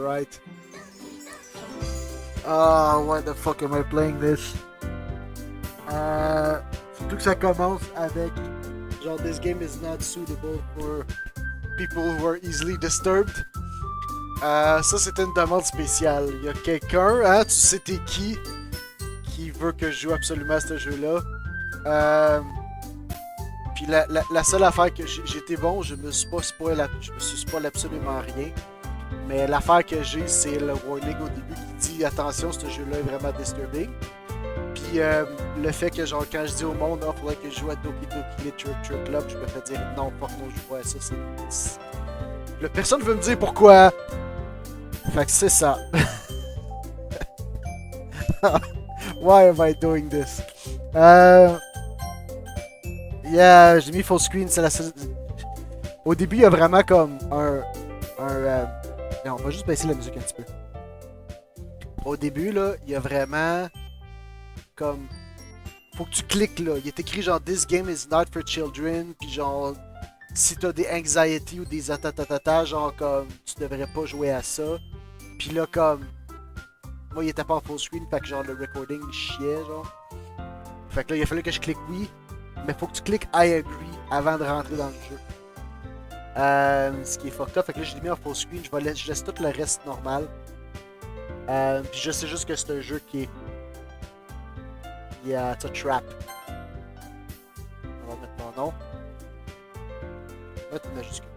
Right. Oh, why the fuck am I playing this? Surtout que ça commence avec genre this game is not suitable for people who are easily disturbed. Ça c'est une demande spéciale. Il y a quelqu'un, hein, tu sais t'es qui veut que je joue absolument à ce jeu-là. Puis la seule affaire que j'étais bon, je me suis pas spoil absolument rien. Mais l'affaire que j'ai, c'est le warning au début qui dit attention, ce jeu-là est vraiment disturbing. Puis le fait que genre quand je dis au monde, il faudrait que je joue à Doki Literature Club, je me fais dire non, fuck non, je joue à ça, c'est. Là, personne veut me dire pourquoi. Fait que c'est ça. Why am I doing this? Yeah, j'ai mis full screen, c'est la seule. Au début, il y a vraiment comme non, on va juste baisser la musique un petit peu. Au début, là, il y a vraiment comme. Faut que tu cliques là. Il est écrit genre This game is not for children. Puis genre, si t'as des anxiety ou des atatatata, genre comme tu devrais pas jouer à ça. Puis là, comme. Moi, il était pas en full screen, fait que genre le recording il chiait, genre. Fait que là, il a fallu que je clique oui. Mais faut que tu cliques I agree avant de rentrer dans le jeu. Ce qui est fucked up, fait que là je l'ai mis en full screen, je laisse tout le reste normal. Puis je sais juste que c'est un jeu qui est. Yeah, it's a trap. On va mettre mon nom. On va mettre une majuscule.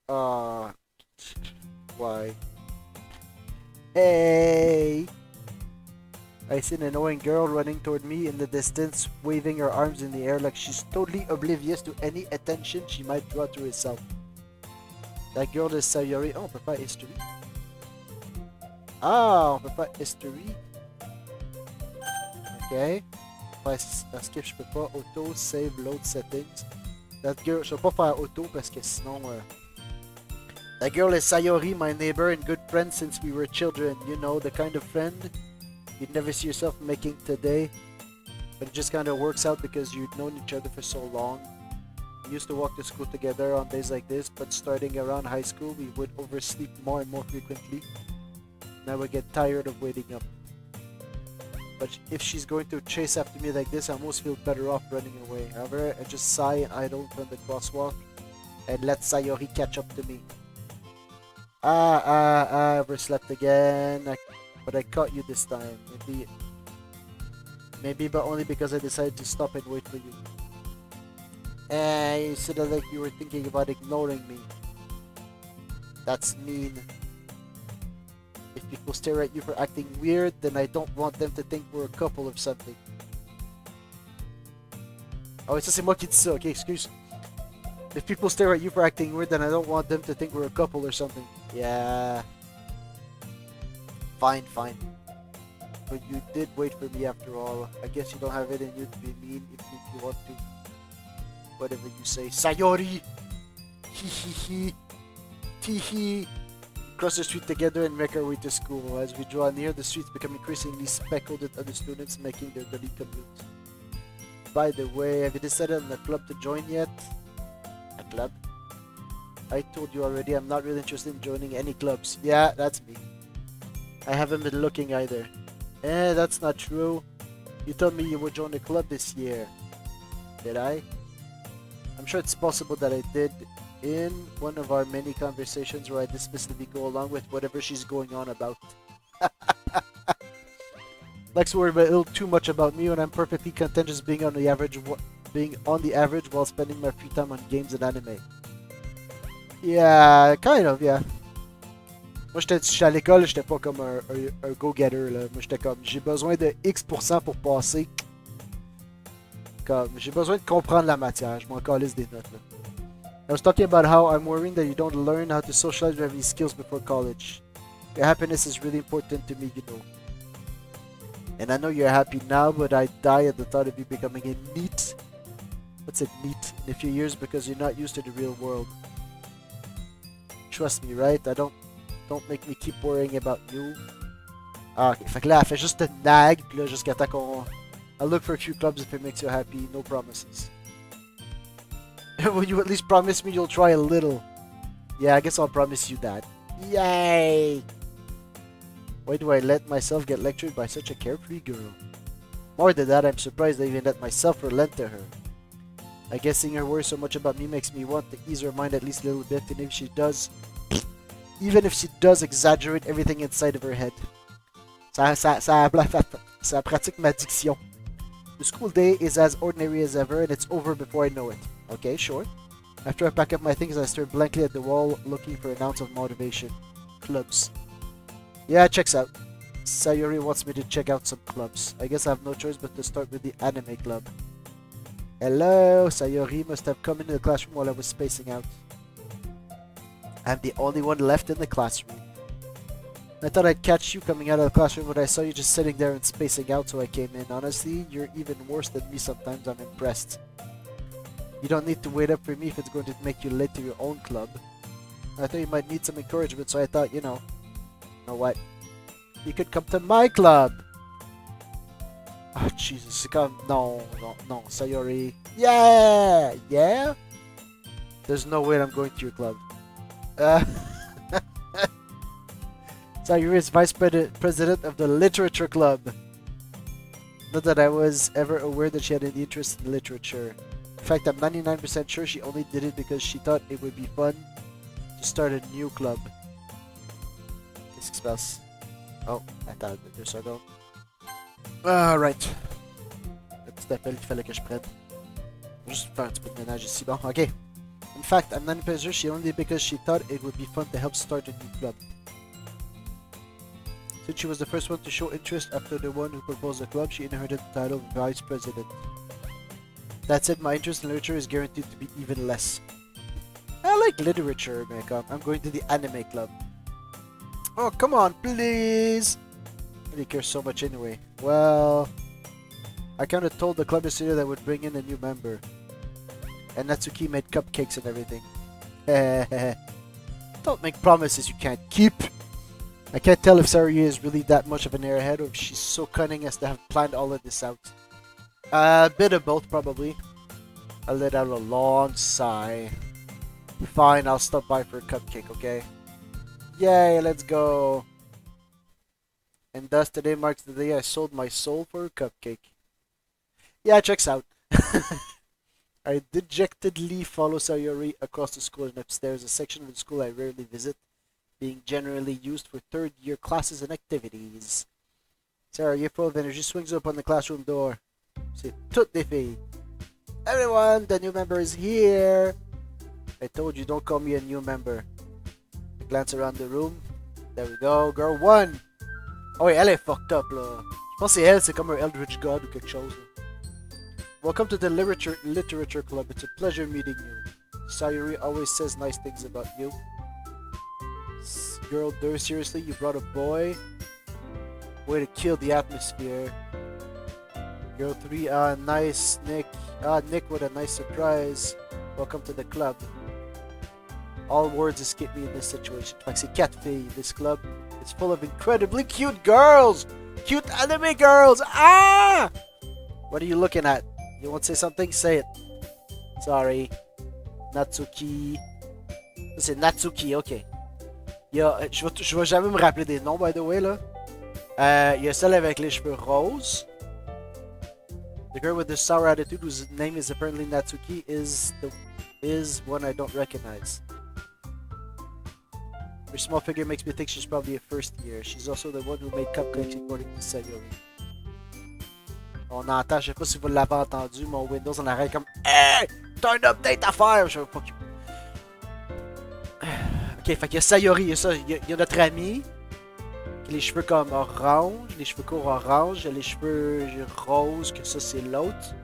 Ah. Why? Hey! I see an annoying girl running toward me in the distance, waving her arms in the air like she's totally oblivious to any attention she might draw to herself. That girl is Sayori. Oh, on peut faire history. Ah, on peut faire history. Ok. Skip, je peux pas. Auto, save, load settings. That girl, je peux pas faire auto parce que sinon. That girl is Sayori, my neighbor and good friend since we were children. You know, the kind of friend you'd never see yourself making today, but it just kind of works out because you've known each other for so long. We used to walk to school together on days like this, but starting around high school, we would oversleep more and more frequently. Now we get tired of waiting up. But if she's going to chase after me like this, I almost feel better off running away. However, I just sigh and idle from the crosswalk and let Sayori catch up to me. I overslept again. But I caught you this time. Maybe, but only because I decided to stop and wait for you. You said like you were thinking about ignoring me. That's mean. If people stare at you for acting weird, then I don't want them to think we're a couple or something. Oh, ça c'est moi qui dis ça, ok, excuse. If people stare at you for acting weird, then I don't want them to think we're a couple or something. Yeah. Fine. But you did wait for me after all. I guess you don't have it in you to be mean if you want to. Whatever you say. Sayori! Hee. Tee. Cross the street together and make our way to school. As we draw near, the streets become increasingly speckled with other students making their daily commute. By the way, have you decided on a club to join yet? A club? I told you already, I'm not really interested in joining any clubs. Yeah, that's me. I haven't been looking either. That's not true. You told me you would join a club this year. Did I? I'm sure it's possible that I did in one of our many conversations where I dismissively go along with whatever she's going on about. Likes to worry a little too much about me when I'm perfectly content just being on the average while spending my free time on games and anime. Yeah, kind of, yeah. Moi, j'étais à l'école, j'étais pas comme un go-getter, là. Moi, j'étais comme, j'ai besoin de X% pour passer. Comme, j'ai besoin de comprendre la matière. Je m'en calisse des notes, là. I was talking about how I'm worrying that you don't learn how to socialize with these skills before college. Your happiness is really important to me, you know. And I know you're happy now, but I die at the thought of you becoming a NEET. What's a NEET? In a few years because you're not used to the real world. Trust me, right? Don't make me keep worrying about you. Ah, ok. Fait que là, elle fait juste une nag, puis là, jusqu'à temps qu'on. I'll look for a few clubs if it makes you happy. No promises. Will you at least promise me you'll try a little? Yeah, I guess I'll promise you that. Yay! Why do I let myself get lectured by such a carefree girl? More than that, I'm surprised I even let myself relent to her. I guess seeing her worry so much about me makes me want to ease her mind at least a little bit, and if she does, even if she does exaggerate everything inside of her head. Ça pratique ma diction. The school day is as ordinary as ever, and it's over before I know it. Okay, sure. After I pack up my things, I stare blankly at the wall, looking for an ounce of motivation. Clubs. Yeah, checks out. Sayori wants me to check out some clubs. I guess I have no choice but to start with the anime club. Hello, Sayori must have come into the classroom while I was spacing out. I'm the only one left in the classroom. I thought I'd catch you coming out of the classroom, but I saw you just sitting there and spacing out, so I came in. Honestly, you're even worse than me sometimes. I'm impressed. You don't need to wait up for me if it's going to make you late to your own club. I thought you might need some encouragement, so I thought, you know what? You could come to my club. Oh, Jesus. Come. No, Sayori. Yeah! Yeah? There's no way I'm going to your club. Sayori is vice president of the Literature Club. Not that I was ever aware that she had any interest in literature. In fact, I'm 99% sure she only did it because she thought it would be fun to start a new club. Qu'est-ce qui se passe? Oh, attends, 2 secondes. Alright. Le petit appel qu'il fallait que je prenne. Juste faire un petit peu de ménage ici. Bon, ok. In fact, I'm 99% sure she only did because she thought it would be fun to help start a new club. Since she was the first one to show interest after the one who proposed the club, she inherited the title of Vice President. That said, my interest in literature is guaranteed to be even less. I like literature, Makeup. I'm going to the anime club. Oh, come on, please! I really care so much anyway. Well, I kinda told the club yesterday that I would bring in a new member. And Natsuki made cupcakes and everything. Don't make promises you can't keep. I can't tell if Sayori is really that much of an airhead or if she's so cunning as to have planned all of this out. A bit of both, probably. I let out a long sigh. Fine, I'll stop by for a cupcake, okay? Yay, let's go! And thus today marks the day I sold my soul for a cupcake. Yeah, checks out. I dejectedly follow Sayori across the school and upstairs, a section of the school I rarely visit, being generally used for third-year classes and activities. Sayori, full of energy, swings open the classroom door. C'est toutes des filles. Everyone, the new member is here. I told you, don't call me a new member. I glance around the room. There we go, girl 1. Oh wait, elle est fucked up là. Je pense que c'est elle, c'est comme un Eldritch God ou quelque chose. Là. Welcome to the Literature Club. It's a pleasure meeting you. Sayori always says nice things about you. Girl 2, seriously, you brought a boy? Way to kill the atmosphere. Girl 3, nice, Nick. Nick, what a nice surprise. Welcome to the club. All words escape me in this situation. Like c'est 4 filles. This club is full of incredibly cute girls! Cute anime girls! Ah! What are you looking at? You want to say something? Say it. Sorry. Natsuki. C'est Natsuki, ok. Je vais jamais me rappeler des noms, by the way, là. Il y a celle avec les cheveux roses. The girl with the sour attitude, whose name is apparently Natsuki, is one I don't recognize. Her small figure makes me think she's probably a first year. She's also the one who made cupcakes according to Sayori. On entend, je sais pas si vous l'avez entendu, mon Windows en arrête comme hey! T'as un update à faire! Je fuck you. Ok, fait qu'il y a Sayori, il y a notre ami qui a les cheveux comme orange, les cheveux courts orange, les cheveux roses, que ça c'est l'autre.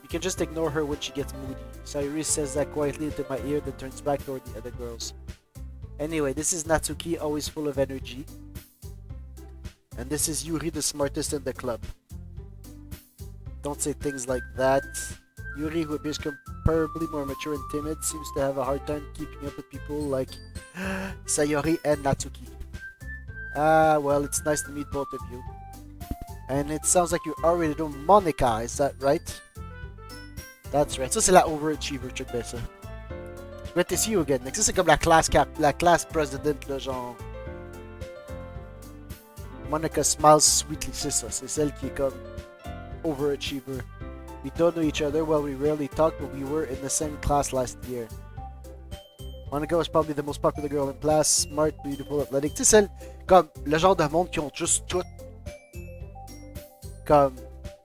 You can just ignore her when she gets moody. Sayori says that quietly into my ear, then turns back toward the other girls. Anyway, this is Natsuki, always full of energy. And this is Yuri, the smartest in the club. Don't say things like that. Yuri, who appears comparably more mature and timid, seems to have a hard time keeping up with people like Sayori and Natsuki. Well, it's nice to meet both of you. And it sounds like you already know Monica, is that right? That's right. Ça, c'est la overachiever, check bien ça. Great to see you again. Next, c'est comme la class president, là, genre. Monica smiles sweetly, c'est ça. C'est celle qui est comme overachiever. We don't know each other well, we rarely talk, but we were in the same class last year. Monica was probably the most popular girl in class, smart, beautiful, athletic. Tu sais, celle, comme le genre de monde qui ont juste tout. Comme,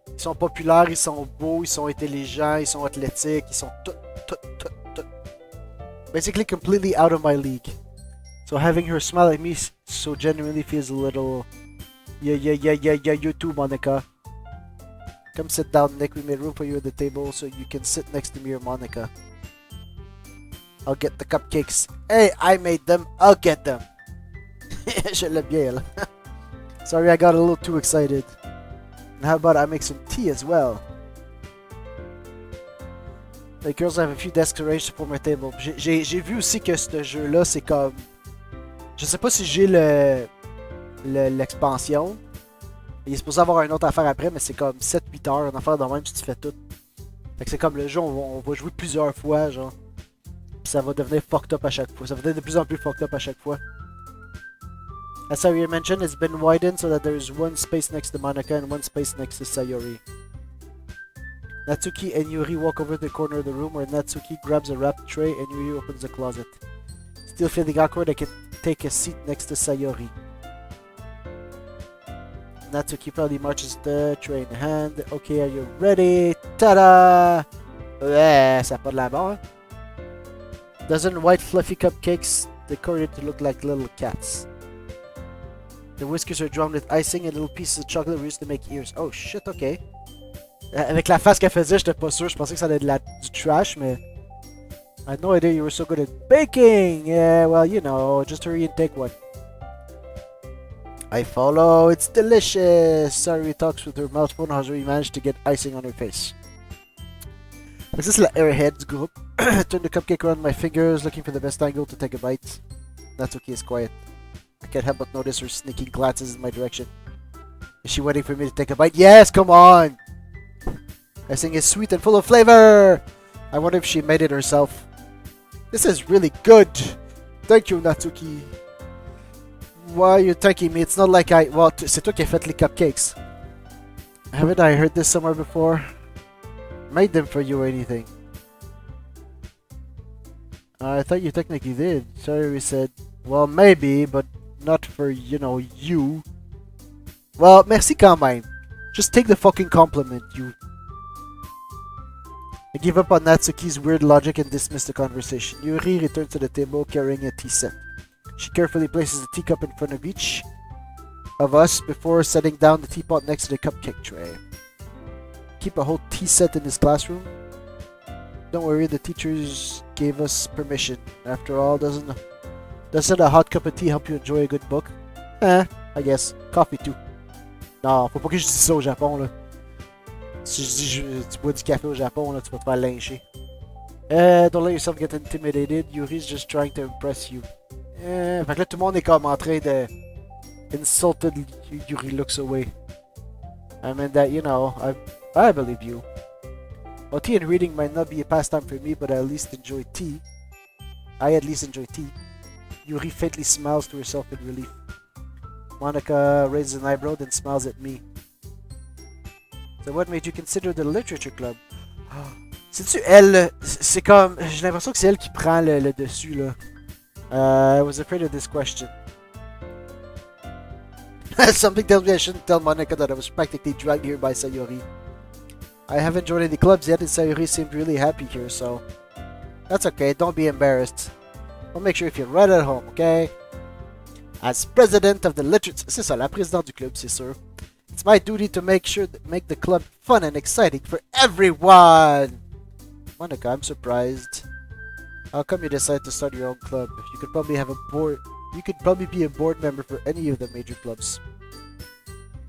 ils sont populaires, ils sont beaux, ils sont intelligents, ils sont athlétiques, ils sont tout. Basically completely out of my league. So having her smile at me so genuinely feels a little... Yeah, you too, Monica. Come sit down, Nick. We made room for you at the table so you can sit next to me or Monica. I'll get the cupcakes. Hey, I made them. I'll get them. Je l'aime bien, là. Sorry, I got a little too excited. And how about I make some tea as well? The girls have a few desks arranged for my table. J'ai vu aussi que ce jeu-là, c'est comme... Je sais pas si j'ai l'expansion. Il est supposé avoir une autre affaire après, mais c'est comme 7-8 heures, une affaire de même si tu fais tout. Fait que c'est comme le jeu, on va jouer plusieurs fois, genre. Puis ça va devenir fucked up à chaque fois. Ça va devenir de plus en plus fucked up à chaque fois. As Sayori mentioned, it's been widened so that there is one space next to Monica and one space next to Sayori. Natsuki and Yuri walk over to the corner of the room where Natsuki grabs a wrapped tray and Yuri opens the closet. Still feeling awkward, I can take a seat next to Sayori. Natsuki proudly marches the tray in hand. Okay, are you ready? Ta-da! Ça a pas de la mort. Dozen white fluffy cupcakes decorated to look like little cats. The whiskers are drawn with icing and little pieces of chocolate were used to make ears. Oh shit, okay. Avec la face qu'elle faisait, j'étais pas sûr. Je pensais que ça allait être du trash, mais... I had no idea you were so good at baking! Yeah, well, you know, just hurry and take one. I follow, it's delicious! Sayori talks with her mouth full and has already managed to get icing on her face. This is the airhead du groupe. Turn the cupcake around my fingers, looking for the best angle to take a bite. Natsuki is quiet. I can't help but notice her sneaking glances in my direction. Is she waiting for me to take a bite? Yes, come on! Icing is sweet and full of flavor! I wonder if she made it herself. This is really good! Thank you, Natsuki. Why are you thanking me? It's not like I... Well, c'est toi qui as fait les cupcakes. Haven't I heard this somewhere before? Made them for you or anything? I thought you technically did. Sayori said, well, maybe, but not for, you know, you. Well, merci quand même. Just take the fucking compliment, you. I give up on Natsuki's weird logic and dismiss the conversation. Yuri returns to the table carrying a tea set. She carefully places a teacup in front of each of us before setting down the teapot next to the cupcake tray. Keep a whole tea set in this classroom? Don't worry, the teachers gave us permission. After all, doesn't a hot cup of tea help you enjoy a good book? I guess. Coffee too. Non, faut pas que je dise ça au Japon, là. Si je dis tu bois du café au Japon, là, tu vas te faire lyncher. Don't let yourself get intimidated. Yuri's just trying to impress you. Fait que là, tout le monde est comme en train de... Insulted Yuri looks away. I mean that, you know, I believe you. Well, tea and reading might not be a pastime for me, but I at least enjoy tea. Yuri faintly smiles to herself in relief. Monica raises an eyebrow, then smiles at me. So what made you consider the literature club? C'est-tu elle? C'est comme... J'ai l'impression que c'est elle qui prend le dessus, là. I was afraid of this question. Something tells me I shouldn't tell Monica that I was practically dragged here by Sayori. I haven't joined any clubs yet and Sayori seemed really happy here, so... That's okay, don't be embarrassed. I'll make sure you feel right at home, okay? As president of the literature... C'est ça, la présidente du club, c'est sûr. It's my duty to make the club fun and exciting for everyone! Monica, I'm surprised. How come you decided to start your own club? You could probably be a board member for any of the major clubs.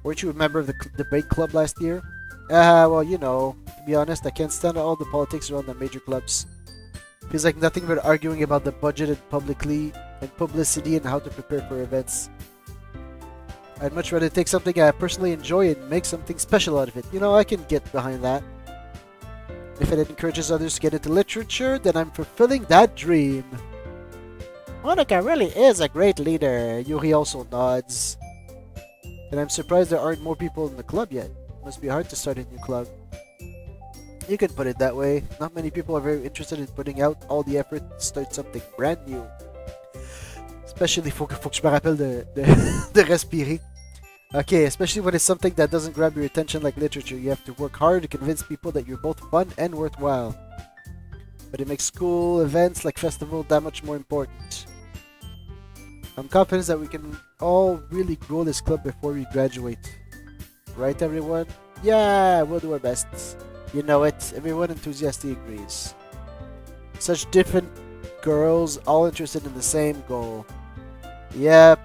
Weren't you a member of the debate club last year? Well, you know, to be honest, I can't stand all the politics around the major clubs. Feels like nothing but arguing about the budget and publicity and how to prepare for events. I'd much rather take something I personally enjoy and make something special out of it. You know, I can get behind that. If it encourages others to get into literature, then I'm fulfilling that dream. Monica really is a great leader. Yuri also nods. And I'm surprised there aren't more people in the club yet. It must be hard to start a new club. You can put it that way. Not many people are very interested in putting out all the effort to start something brand new. Especially, faut que je me rappelle de respirer. Okay, especially when it's something that doesn't grab your attention like literature. You have to work hard to convince people that you're both fun and worthwhile. But it makes school events like festival that much more important. I'm confident that we can all really grow this club before we graduate. Right, everyone? Yeah, we'll do our best. You know it, everyone enthusiastically agrees. Such different girls, all interested in the same goal. Yep.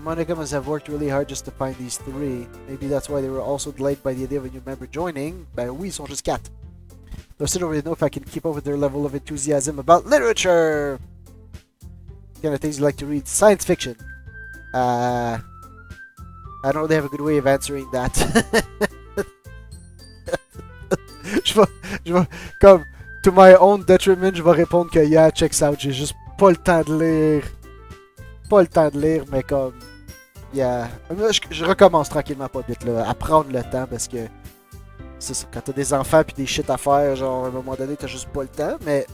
Monica must have worked really hard just to find these three. Maybe that's why they were also delayed by the idea of a new member joining. Ben oui, ils sont juste 4. I still don't really know if I can keep up with their level of enthusiasm about literature. Kind of things you like to read. Science fiction. I don't really have a good way of answering that. je vais, comme, to my own detriment, je vais répondre que yeah, checks out. J'ai juste pas le temps de lire. Pas le temps de lire, mais comme, yeah. Je recommence tranquillement, pas vite, là, à prendre le temps, parce que c'est ça, quand t'as des enfants pis des shit à faire, genre, à un moment donné, t'as juste pas le temps, mais,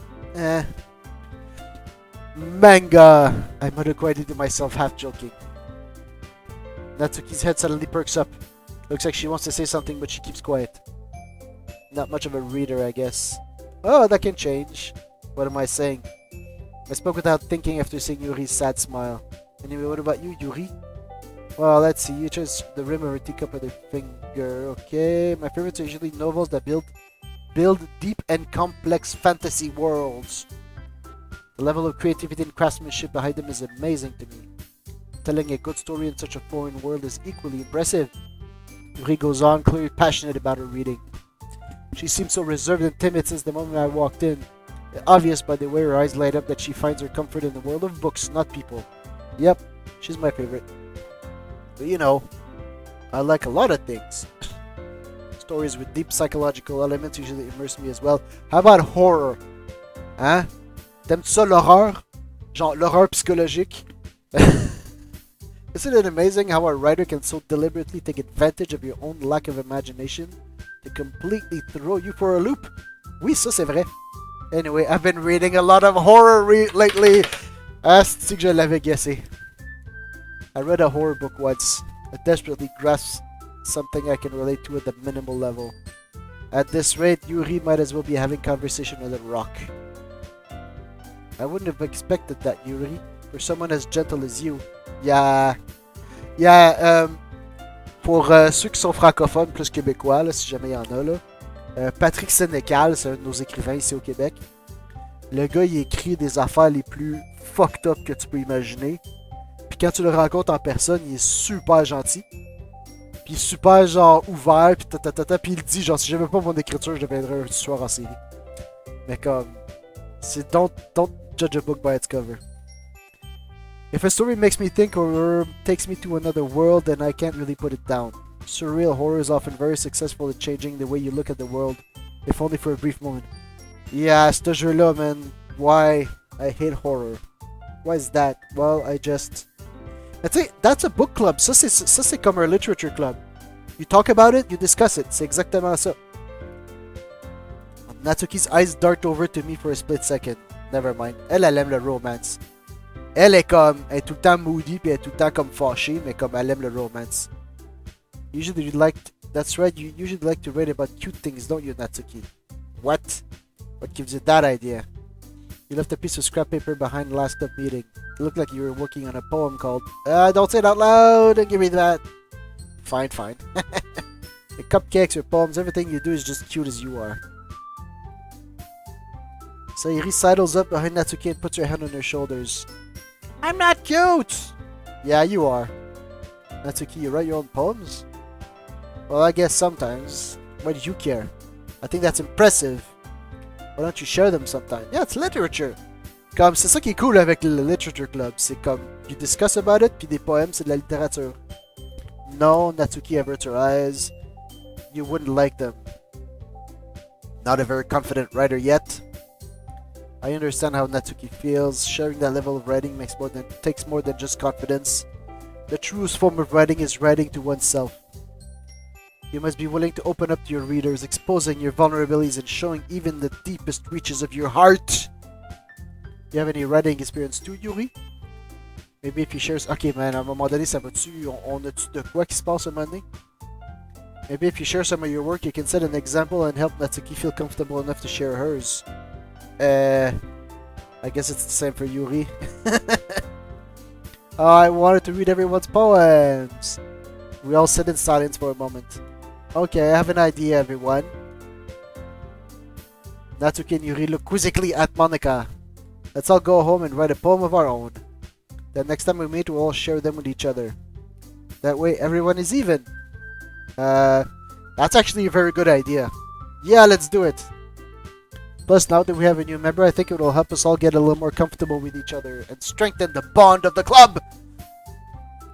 Manga! I muttered quietly to myself, half joking. Natsuki's head suddenly perks up. Looks like she wants to say something, but she keeps quiet. Not much of a reader, I guess. Oh, that can change. What am I saying? I spoke without thinking after seeing Yuri's sad smile. Anyway, what about you, Yuri? Well, let's see. You chose the rim of her teacup with her finger. Okay, my favorites are usually novels that build deep and complex fantasy worlds. The level of creativity and craftsmanship behind them is amazing to me. Telling a good story in such a foreign world is equally impressive. Yuri goes on, clearly passionate about her reading. She seemed so reserved and timid since the moment I walked in. Obvious by the way her eyes light up that she finds her comfort in the world of books, not people. Yep, she's my favorite. But you know, I like a lot of things. Stories with deep psychological elements usually immerse me as well. How about horror? Hein? T'aimes-tu ça, l'horreur? Genre l'horreur psychologique? Isn't it amazing how a writer can so deliberately take advantage of your own lack of imagination to completely throw you for a loop? Oui, ça c'est vrai. Anyway, I've been reading a lot of horror lately. Ah, c'est que je l'avais guessé. I read a horror book once. I desperately grasped something I can relate to at the minimal level. At this rate, Yuri might as well be having conversation with a rock. I wouldn't have expected that, Yuri. For someone as gentle as you. Yeah, pour ceux qui sont francophones plus québécois, là, si jamais il y en a, là, Patrick Sénécal, c'est un de nos écrivains ici au Québec. Le gars, il écrit des affaires les plus fucked up que tu peux imaginer. Puis quand tu le rencontres en personne, il est super gentil. Puis super, genre, ouvert, puis puis il dit, genre, si j'aimais pas mon écriture, je deviendrais un tueur en série. Mais comme, c'est don't judge a book by its cover. If a story makes me think or takes me to another world, then I can't really put it down. Surreal horror is often very successful at changing the way you look at the world, if only for a brief moment. Yeah, ce jeu-là, man. Why? I hate horror. Why is that? Well, I just... That's a book club. Ça, c'est comme un literature club. You talk about it, you discuss it. C'est exactement ça. Natsuki's eyes dart over to me for a split second. Never mind. Elle aime le romance. Elle est comme... Elle est tout le temps moody, puis elle est tout le temps comme fâchée, mais comme elle aime le romance. Usually you like... That's right, you usually like to write about cute things, don't you, Natsuki? What? What gives you that idea? You left a piece of scrap paper behind the last club meeting. It looked like you were working on a poem called... don't say it out loud! Don't give me that! Fine. The cupcakes, your poems, everything you do is just cute as you are. Sayori sidles up behind Natsuki and puts her hand on her shoulders. I'm not cute! Yeah, you are. Natsuki, you write your own poems? Well, I guess sometimes. Why do you care? I think that's impressive. Why don't you share them sometime? Yeah, it's literature. Comme, c'est ça qui est cool avec le Literature Club. C'est comme, you discuss about it, puis des poèmes, c'est de la littérature. No, Natsuki averts her eyes. You wouldn't like them. Not a very confident writer yet. I understand how Natsuki feels. Sharing that level of writing takes more than just confidence. The truest form of writing is writing to oneself. You must be willing to open up to your readers, exposing your vulnerabilities and showing even the deepest reaches of your heart. You have any writing experience too, Yuri? Maybe if you share... Ok, man, à un moment donné, ça va-tu... On a-tu de quoi qui se passe à un moment donné? Maybe if you share some of your work, you can set an example and help Natsuki feel comfortable enough to share hers. I guess it's the same for Yuri. Oh, I wanted to read everyone's poems. We all sit in silence for a moment. Okay, I have an idea, everyone. Natsuki and Yuri look quizzically at Monica. Let's all go home and write a poem of our own. Then next time we meet, we'll all share them with each other. That way, everyone is even. That's actually a very good idea. Yeah, let's do it. Plus, now that we have a new member, I think it will help us all get a little more comfortable with each other and strengthen the bond of the club.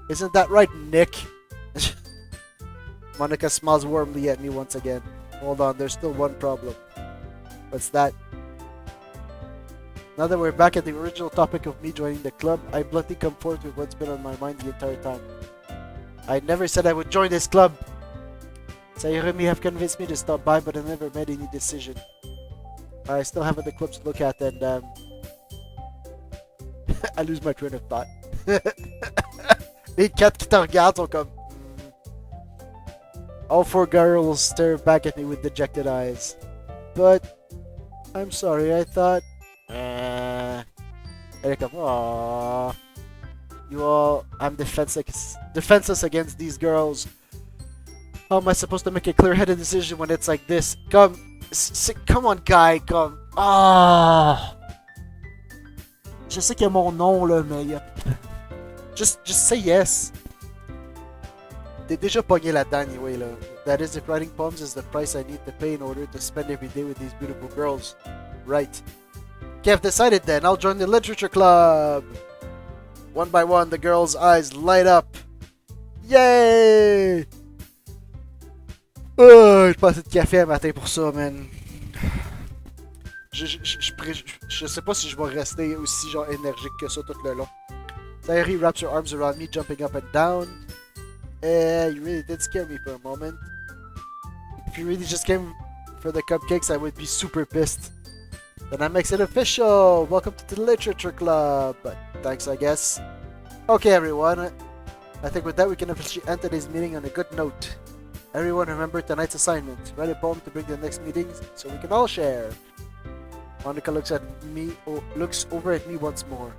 Isn't that right, Nick? Monica smiles warmly at me once again. Hold on, there's still one problem. What's that? Now that we're back at the original topic of me joining the club, I bluntly come forth with what's been on my mind the entire time. I never said I would join this club. Sayori may have convinced me to stop by, but I never made any decision. I still have other clubs to look at, and I lose my train of thought. Les quatre qui te regardent sont comme... All four girls stare back at me with dejected eyes. But, I'm sorry, I thought... And I come, aww. You all... I'm defenseless against these girls. How am I supposed to make a clear-headed decision when it's like this? Come on, guy, come. Ah! Je sais qu'il y a mon nom, là, mais... Just say yes. T'es déjà pogné là-dedans, anyway, là. That is, if writing poems is the price I need to pay in order to spend every day with these beautiful girls. Right. Okay, I've decided then. I'll join the literature club. One by one, the girls' eyes light up. Yay! Oh, j'ai pas assez de café à matin pour ça, man. Je sais pas si je vais rester aussi genre énergique que ça tout le long. Sayori wraps her arms around me, jumping up and down. You really did scare me for a moment. If you really just came for the cupcakes, I would be super pissed. Then that makes it official! Welcome to the Literature Club! But thanks, I guess. Okay, everyone. I think with that, we can officially end today's meeting on a good note. Everyone remember tonight's assignment. Write a poem to bring to the next meeting so we can all share. Monica looks over at me once more.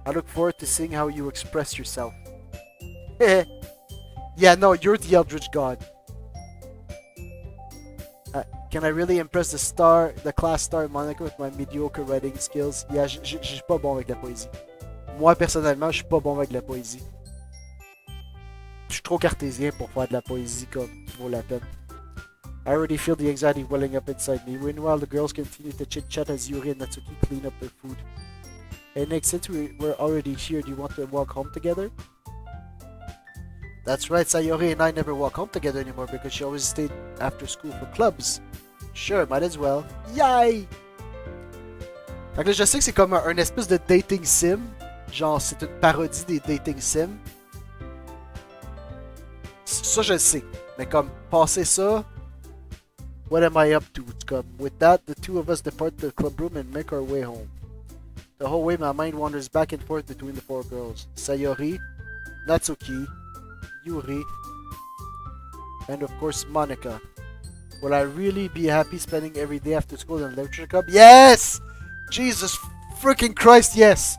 I look forward to seeing how you express yourself. Yeah, no, you're the Eldritch God. Can I really impress the class star Monica with my mediocre writing skills? Yeah, je suis pas bon avec la poésie. Moi, personnellement, je suis pas bon avec la poésie. Je suis trop cartésien pour faire de la poésie comme qui vaut la peine. I already feel the anxiety welling up inside me. Meanwhile, the girls continue to chit-chat as Yuri and Natsuki clean up their food. Hey Nick, since we're already here, do you want to walk home together? That's right, Sayori and I never walk home together anymore because she always stayed after school for clubs. Sure, might as well. Yay! Fait que là, je sais que c'est comme un espèce de dating sim. Genre, c'est une parodie des dating sims. Ça, je le sais. Mais comme, passer ça... What am I up to? It's comme, with that, the two of us depart the club room and make our way home. The whole way, my mind wanders back and forth between the four girls. Sayori, Natsuki, Yuri, and of course, Monica. Will I really be happy spending every day after school in the literature club? Yes! Jesus freaking Christ, yes!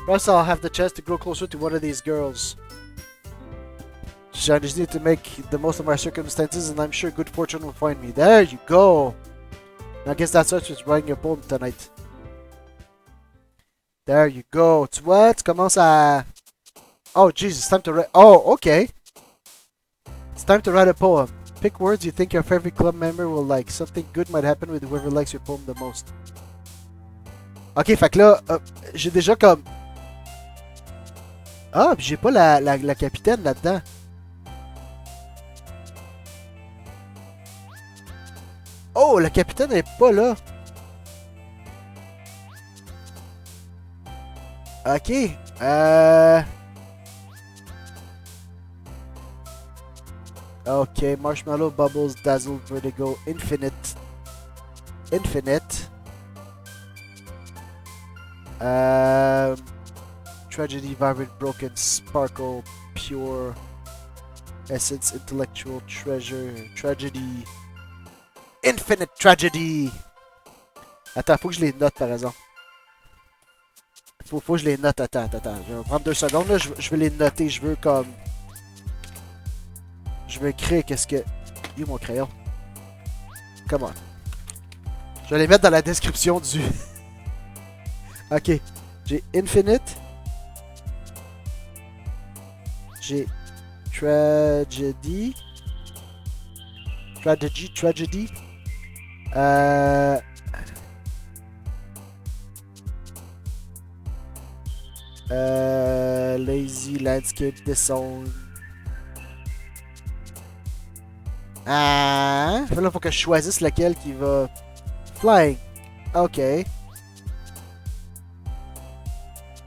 Perhaps I'll have the chance to grow closer to one of these girls. I just need to make the most of my circumstances, and I'm sure good fortune will find me. There you go! I guess that starts with writing a poem tonight. There you go. Tu vois, tu commences à... Oh, Jesus, it's time to write... Oh, okay. It's time to write a poem. Pick words you think your favorite club member will like. Something good might happen with whoever likes your poem the most. Ok, fait que là, j'ai déjà comme... Ah, puis j'ai pas la capitaine là-dedans. Oh, le capitaine est pas là. Ok. Ok, Marshmallow, Bubbles, Dazzle, Vertigo, Infinite. Infinite. Tragedy, Vibrant, Broken, Sparkle, Pure, Essence, Intellectual, Treasure, Tragedy, Infinite Tragedy. Attends, faut que je les note par exemple. Faut que je les note. Attends. Je vais prendre 2 secondes là. Je vais les noter. Je veux comme. Je veux écrire qu'est-ce que. Où mon crayon? Come on. Je vais les mettre dans la description du. Ok. J'ai Infinite. J'ai Tragedy. Tragedy. Lazy Landscape Disown. Ah, là, faut que je choisisse lequel qui va. Flying. Ok.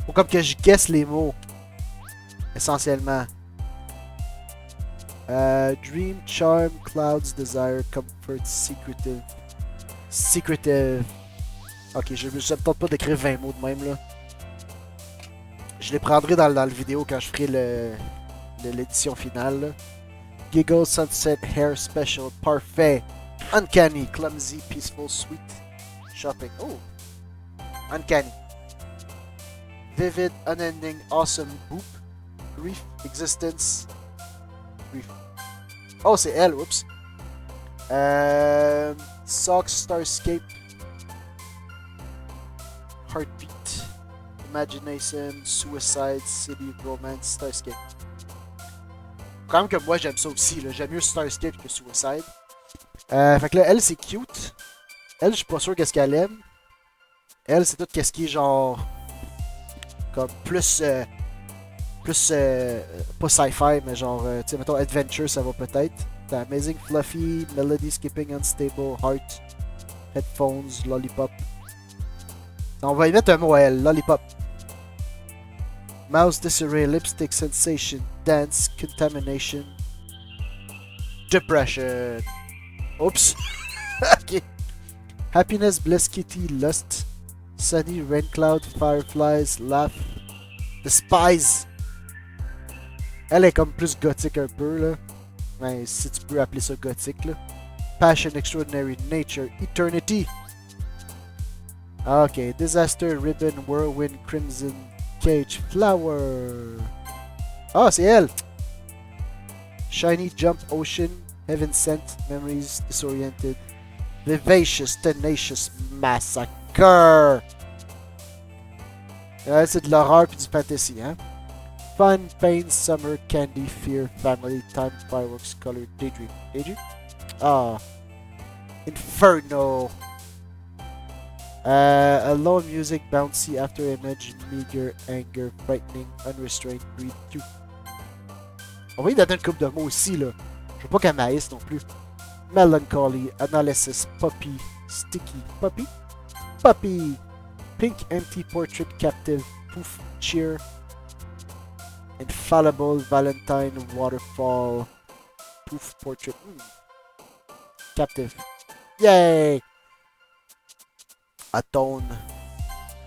Faut comme que je guesse les mots. Essentiellement. Dream, Charm, Clouds, Desire, Comfort, Secretive. Secretive. Ok, je ne tente pas d'écrire 20 mots de même là. Je les prendrai dans le vidéo quand je ferai l'édition finale. Là. Giggle, Sunset, Hair Special, Parfait, Uncanny, Clumsy, Peaceful, Sweet, Shopping. Oh! Uncanny. Vivid, Unending, Awesome, Boop, Grief, Existence. Grief. Oh, c'est elle, oups. Socks, Starscape, Heartbeat, Imagination, Suicide, City, Romance, Starscape. Quand même que moi j'aime ça aussi, j'aime mieux Starscape que Suicide. Fait que là, elle c'est cute. Elle, je suis pas sûr qu'est-ce qu'elle aime. Elle, c'est tout qu'est-ce qui est genre. Comme plus. Pas sci-fi, mais genre. Tu sais, mettons Adventure, ça va peut-être. T'as Amazing Fluffy, Melody Skipping Unstable, Heart, Headphones, Lollipop. On va y mettre un mot à elle, Lollipop. Mouse Disarray, Lipstick Sensation, Dance, Contamination, Depression. Oops. Ok. Happiness, Bliss, Kitty, Lust, Sunny, Rain Cloud, Fireflies, Laugh, Despise. Elle est comme plus gothique un peu là. Mais si tu peux appeler ça gothique là. Passion, Extraordinary, Nature, Eternity. Ok. Disaster, Ribbon, Whirlwind, Crimson, Cage, Flower. Ah, c'est elle. Shiny, Jump, Ocean, Heaven Sent, Memories, Disoriented, Vivacious, Tenacious, Massacre. C'est de l'horreur puis du fantasy, hein. Fun, Pain, Summer, Candy, Fear, Family, Time, Fireworks, Color, Daydream. Daydream? Ah. Inferno. Alone music, bouncy, after image, meager, anger, frightening, unrestrained, breathe, cute. On va y donner une couple de mots aussi, là. Je veux pas qu'elle maïsse non plus. Melancholy, analysis, puppy, sticky, puppy, puppy, pink, empty, portrait, captive, poof, cheer, infallible, valentine, waterfall, poof, portrait, captive. Yay! Atone.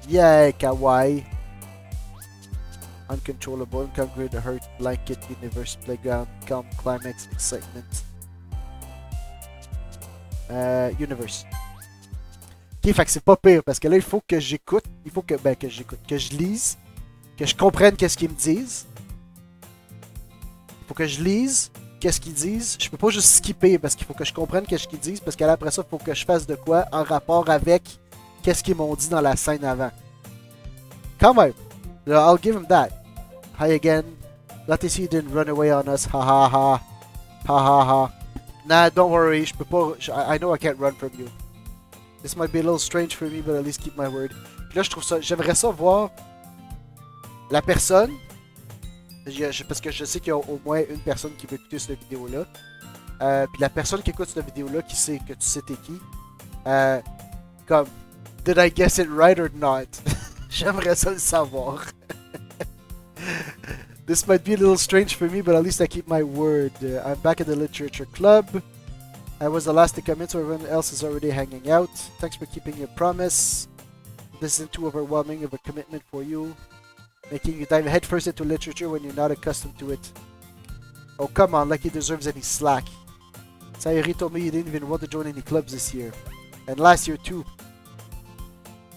Yay, kawaii. Uncontrollable, incongruent, hurt, blanket, universe, playground, calm, climax, excitement. Universe. Ok, fait que c'est pas pire parce que là il faut que j'écoute, il faut que j'écoute, que je lise, que je comprenne qu'est-ce qu'ils me disent. Il faut que je lise qu'est-ce qu'ils disent. Je peux pas juste skipper parce qu'il faut que je comprenne qu'est-ce qu'ils disent parce qu'après ça il faut que je fasse de quoi en rapport avec qu'est-ce qu'ils m'ont dit dans la scène avant. Quand même. I'll give him that. Hi again. Natsuki didn't run away on us. Ha ha ha. Ha ha ha. Nah, don't worry. Je peux pas. I know I can't run from you. This might be a little strange for me, but at least keep my word. Puis là, je trouve ça. J'aimerais ça voir la personne. Parce que je sais qu'il y a au moins une personne qui veut écouter cette vidéo-là. Puis la personne qui écoute cette vidéo-là, qui sait que tu sais t'es qui. Comme, did I guess it right or not? J'aimerais ça le savoir. This might be a little strange for me, but at least I keep my word. I'm back at the literature club. I was the last to come in, so everyone else is already hanging out. Thanks for keeping your promise. This isn't too overwhelming of a commitment for you, making you dive headfirst into literature when you're not accustomed to it. Oh, come on, like he deserves any slack. Sayori told me you didn't even want to join any clubs this year. And last year too.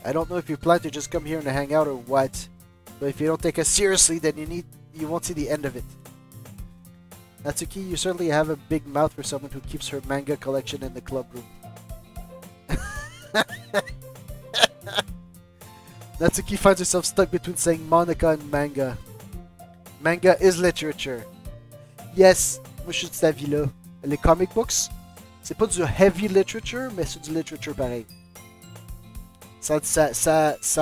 I don't know if you plan to just come here and hang out or what, but if you don't take us seriously, then you won't see the end of it. Natsuki, you certainly have a big mouth for someone who keeps her manga collection in the club room. Natsuki finds herself stuck between saying manga and manga. Manga is literature. Yes, moi je suis de cet avis-là. Les comic books, c'est pas du heavy literature, mais c'est du literature pareil. Ça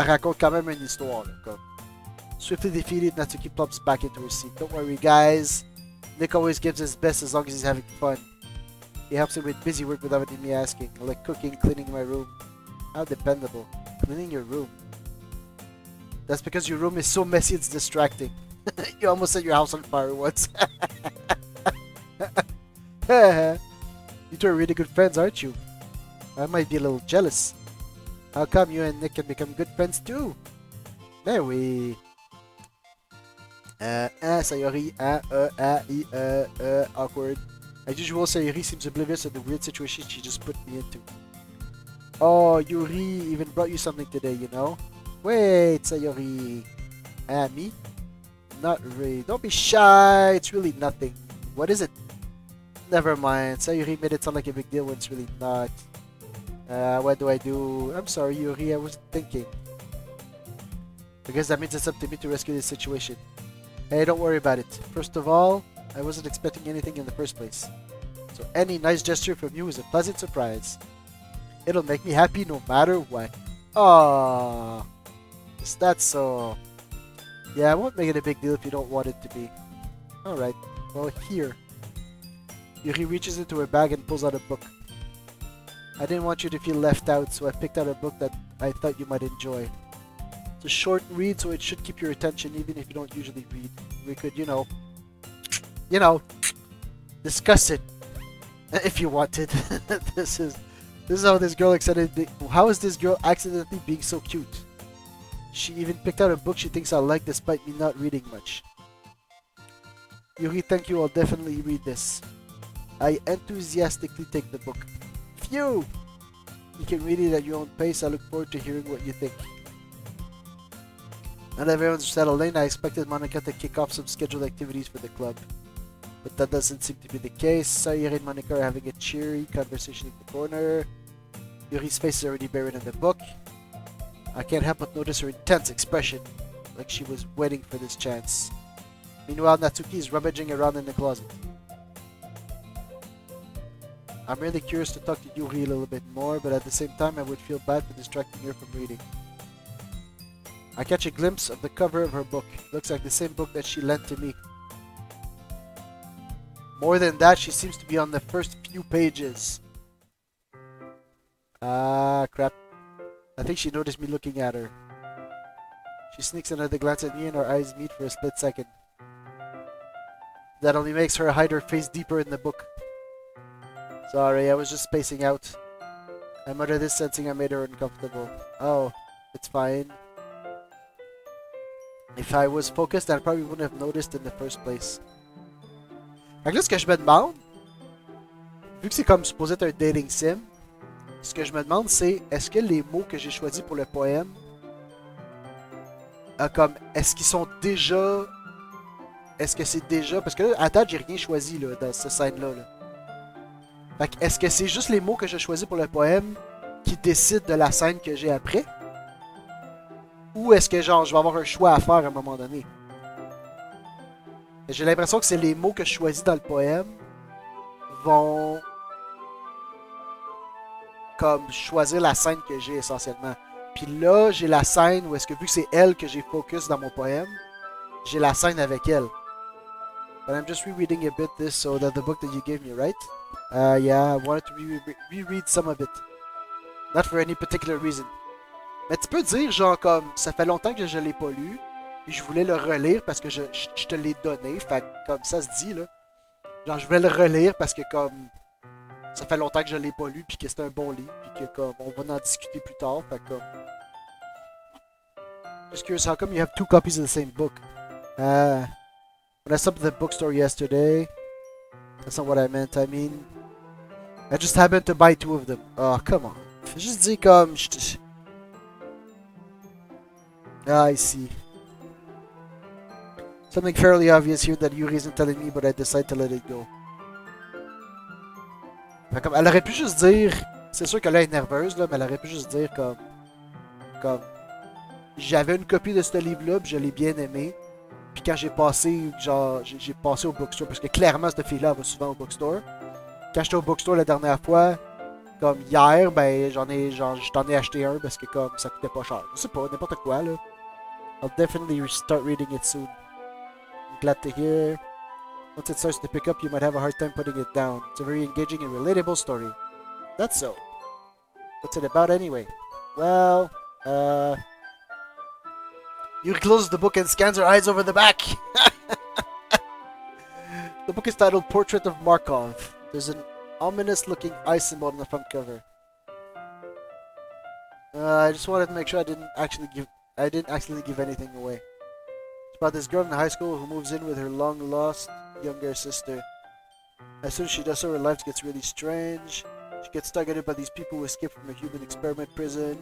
raconte quand même une histoire. Là, comme. Swiftly defeated, Natsuki plops back into her seat. Don't worry, guys. Nick always gives his best as long as he's having fun. He helps me with busy work without me asking, like cooking, cleaning my room. How dependable. Cleaning your room. That's because your room is so messy it's distracting. You almost set your house on fire once. You two are really good friends, aren't you? I might be a little jealous. How come you and Nick can become good friends too? There we. Sayori, awkward. As usual, Sayori seems oblivious of the weird situation she just put me into. Oh, Yuri even brought you something today, you know? Wait, Sayori. Me? Not really. Don't be shy. It's really nothing. What is it? Never mind. Sayori made it sound like a big deal when it's really not. What do I do? I'm sorry, Yuri. I wasn't thinking. Because that means it's up to me to rescue this situation. Hey, don't worry about it. First of all, I wasn't expecting anything in the first place. So any nice gesture from you is a pleasant surprise. It'll make me happy no matter what. Aww. Is that so? Yeah, I won't make it a big deal if you don't want it to be. Alright, well here. Yuri reaches into her bag and pulls out a book. I didn't want you to feel left out, so I picked out a book that I thought you might enjoy. It's a short read, so it should keep your attention even if you don't usually read. We could, you know, discuss it if you wanted. This is how this girl accidentally. How is this girl accidentally being so cute? She even picked out a book she thinks I like despite me not reading much. Yuri, thank you. I'll definitely read this. I enthusiastically take the book. Phew! You can read it at your own pace. I look forward to hearing what you think. Now that everyone's settled in, I expected Monica to kick off some scheduled activities for the club. But that doesn't seem to be the case. Sayori and Monica are having a cheery conversation in the corner. Yuri's face is already buried in the book. I can't help but notice her intense expression, like she was waiting for this chance. Meanwhile, Natsuki is rummaging around in the closet. I'm really curious to talk to Yuri a little bit more, but at the same time I would feel bad for distracting her from reading. I catch a glimpse of the cover of her book. It looks like the same book that she lent to me. More than that, she seems to be on the first few pages. Ah, crap. I think she noticed me looking at her. She sneaks another glance at me and our eyes meet for a split second. That only makes her hide her face deeper in the book. Sorry, I was just spacing out. I muttered this, sensing I made her uncomfortable. Oh, it's fine. If I was focused, I probably wouldn't have noticed in the first place. Fait que là, ce que je me demande, vu que c'est comme supposé être un dating sim, ce que je me demande, c'est est-ce que les mots que j'ai choisis pour le poème, comme, est-ce qu'ils sont déjà... Est-ce que c'est déjà... Parce que là, à date, j'ai rien choisi là, dans cette scène-là. Là. Fait que, est-ce que c'est juste les mots que j'ai choisis pour le poème qui décident de la scène que j'ai après? Ou est-ce que genre je vais avoir un choix à faire à un moment donné? J'ai l'impression que c'est les mots que je choisis dans le poème vont comme choisir la scène que j'ai essentiellement. Puis là, j'ai la scène où est-ce que vu que c'est elle que j'ai focus dans mon poème, j'ai la scène avec elle. But I'm just rereading a bit this so that the book that you gave me, right? Yeah, I wanted to reread some of it. Not for any particular reason. Mais tu peux dire, genre, comme, ça fait longtemps que je l'ai pas lu, et je voulais le relire parce que je te l'ai donné, fait comme ça se dit, là. Genre, je vais le relire parce que, comme, ça fait longtemps que je l'ai pas lu, puis que c'est un bon livre, puis que, comme, on va en discuter plus tard, fait comme... Just curious, how come you have two copies of the same book? When I stopped at the bookstore yesterday, that's not what I meant, I mean... I just happened to buy two of them. Oh, come on. Juste dis comme... Ah, I see. Something fairly obvious here that Yuri isn't telling me, but I decide to let it go. Fait comme, elle aurait pu juste dire... C'est sûr que là, elle est nerveuse, là, mais elle aurait pu juste dire comme... Comme... J'avais une copie de ce livre-là, puis je l'ai bien aimé. Puis quand j'ai passé, genre, j'ai passé au bookstore, parce que clairement, cette fille-là, elle va souvent au bookstore. Quand j'étais au bookstore la dernière fois, comme hier, ben, je t'en ai acheté un, parce que comme, ça coûtait pas cher. Je sais pas, n'importe quoi, là. I'll definitely start reading it soon. I'm glad to hear. Once it starts to pick up, you might have a hard time putting it down. It's a very engaging and relatable story. That's so. What's it about anyway? Well, Yuri closes the book and scans her eyes over the back. The book is titled Portrait of Markov. There's an ominous-looking eye symbol on the front cover. I just wanted to make sure I didn't accidentally give anything away. It's about this girl in high school who moves in with her long-lost younger sister. As soon as she does so, her life gets really strange. She gets targeted by these people who escaped from a human experiment prison.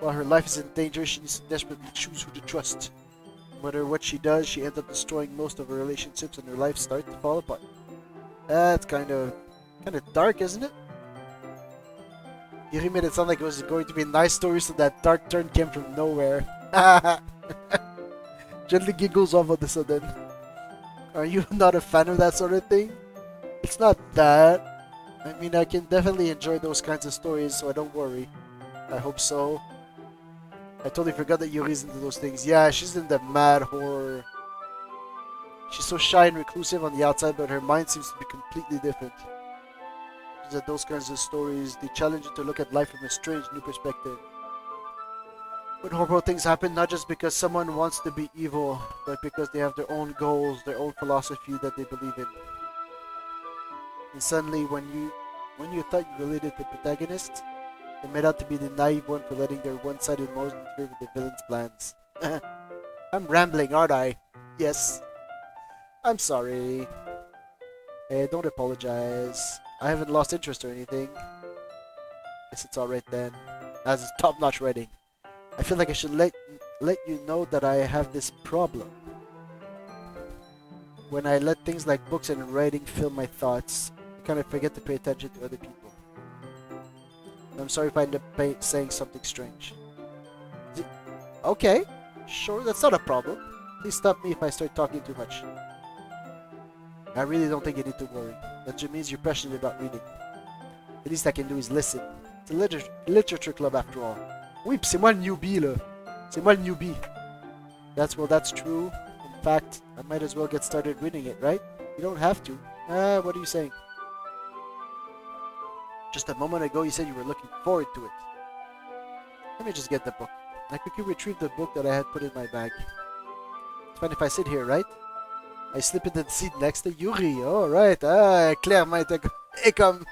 While her life is in danger, she needs to desperately choose who to trust. No matter what she does, she ends up destroying most of her relationships and her life starts to fall apart. That's kind of dark, isn't it? Yuri made it sound like it was going to be a nice story, so that dark turn came from nowhere. Gently giggles all of a sudden. Are you not a fan of that sort of thing? It's not that. I mean, I can definitely enjoy those kinds of stories, so don't worry. I hope so. I totally forgot that Yuri's into those things. Yeah, she's in the mad horror. She's so shy and reclusive on the outside, but her mind seems to be completely different. She's at those kinds of stories. They challenge you to look at life from a strange new perspective. When horrible things happen, not just because someone wants to be evil, but because they have their own goals, their own philosophy that they believe in. And suddenly, when you thought you related to the protagonist, they made out to be the naive one for letting their one-sided emotions interfere with the villain's plans. I'm rambling, aren't I? Yes. I'm sorry. Hey, don't apologize. I haven't lost interest or anything. Guess it's alright then. As it's top-notch writing. I feel like I should let you know that I have this problem. When I let things like books and writing fill my thoughts, I kind of forget to pay attention to other people. I'm sorry if I end up saying something strange. Okay, sure, that's not a problem. Please stop me if I start talking too much. I really don't think you need to worry. That just means you're passionate about reading. The least I can do is listen. It's a literature club after all. Oui, pis c'est moi le newbie, là. C'est moi le newbie. That's true. In fact, I might as well get started reading it, right? You don't have to. What are you saying? Just a moment ago, you said you were looking forward to it. Let me just get the book. I quickly retrieve the book that I had put in my bag. It's fine if I sit here, right? I slip into the seat next to Yuri. Oh, right. Clairement, et comme...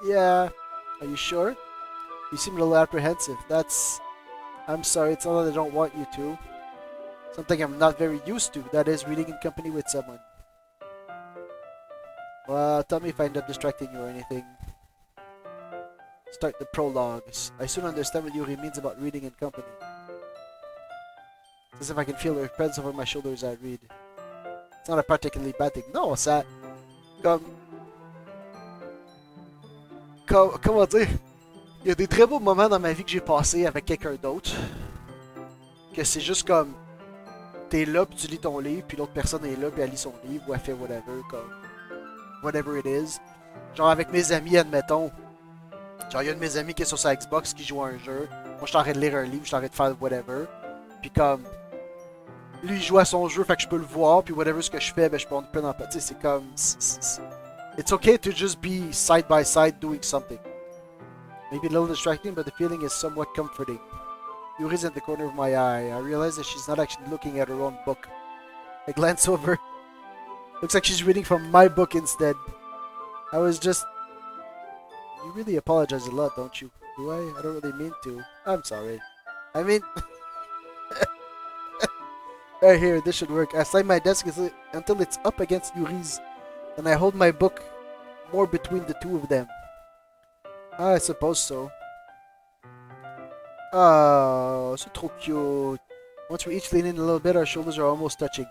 Yeah. Are you sure? You seem a little apprehensive. I'm sorry, it's not that I don't want you to. Something I'm not very used to. That is, reading in company with someone. Well, tell me if I end up distracting you or anything. Start the prologues. I soon understand what Yuri means about reading in company. It's as if I can feel her presence over my shoulder as I read. It's not a particularly bad thing. No, ça... Comment dire? Il y a des très beaux moments dans ma vie que j'ai passé avec quelqu'un d'autre. Que c'est juste comme... T'es là, puis tu lis ton livre, puis l'autre personne est là, puis elle lit son livre, ou elle fait whatever, comme... Whatever it is. Genre avec mes amis, admettons. Genre, il y a un de mes amis qui est sur sa Xbox qui joue à un jeu. Moi, je suis en train de lire un livre, je suis en train de faire whatever. Puis comme... Lui, il joue à son jeu, fait que je peux le voir, puis whatever ce que je fais, ben je peux en peu en... Tu sais, c'est comme... It's okay to just be side by side doing something. Maybe a little distracting, but the feeling is somewhat comforting. Yuri's in the corner of my eye. I realize that she's not actually looking at her own book. I glance over. Looks like she's reading from my book instead. I was just... You really apologize a lot, don't you? Do I? I don't really mean to. I'm sorry. I mean... Right here, this should work. I slide my desk until it's up against Yuri's, and I hold my book more between the two of them. I suppose so. Oh, c'est trop cute. Once we each lean in a little bit, our shoulders are almost touching.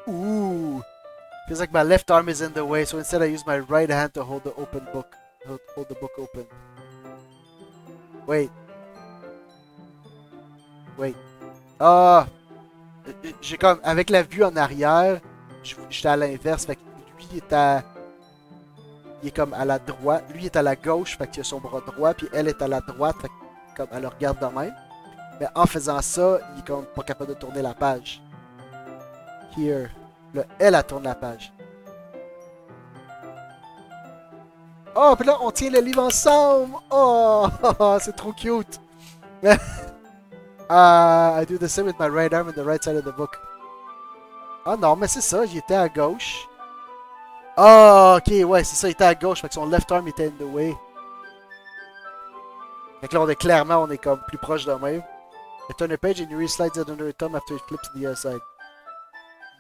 Ooh. Feels like my left arm is in the way, so instead I use my right hand to hold the open book. Hold the book open. Wait. J'ai comme, avec la vue en arrière, j'étais à l'inverse, fait que lui il est comme à la droite, lui est à la gauche, fait qu'il a son bras droit, puis elle est à la droite, fait que comme elle le regarde de même. Mais en faisant ça, il est comme pas capable de tourner la page. Here. Là, elle tourne la page. Oh, puis là, on tient le livre ensemble! Oh, c'est trop cute! I do the same with my right arm and the right side of the book. Ah non, mais c'est ça, j'étais à gauche. Ah, ok, ouais, c'est ça, il était à gauche, fait que son left arm était in the way. Fait que là, on est comme plus proche de même. I turn the page and Yuri slides it under her thumb after it flips to the other side.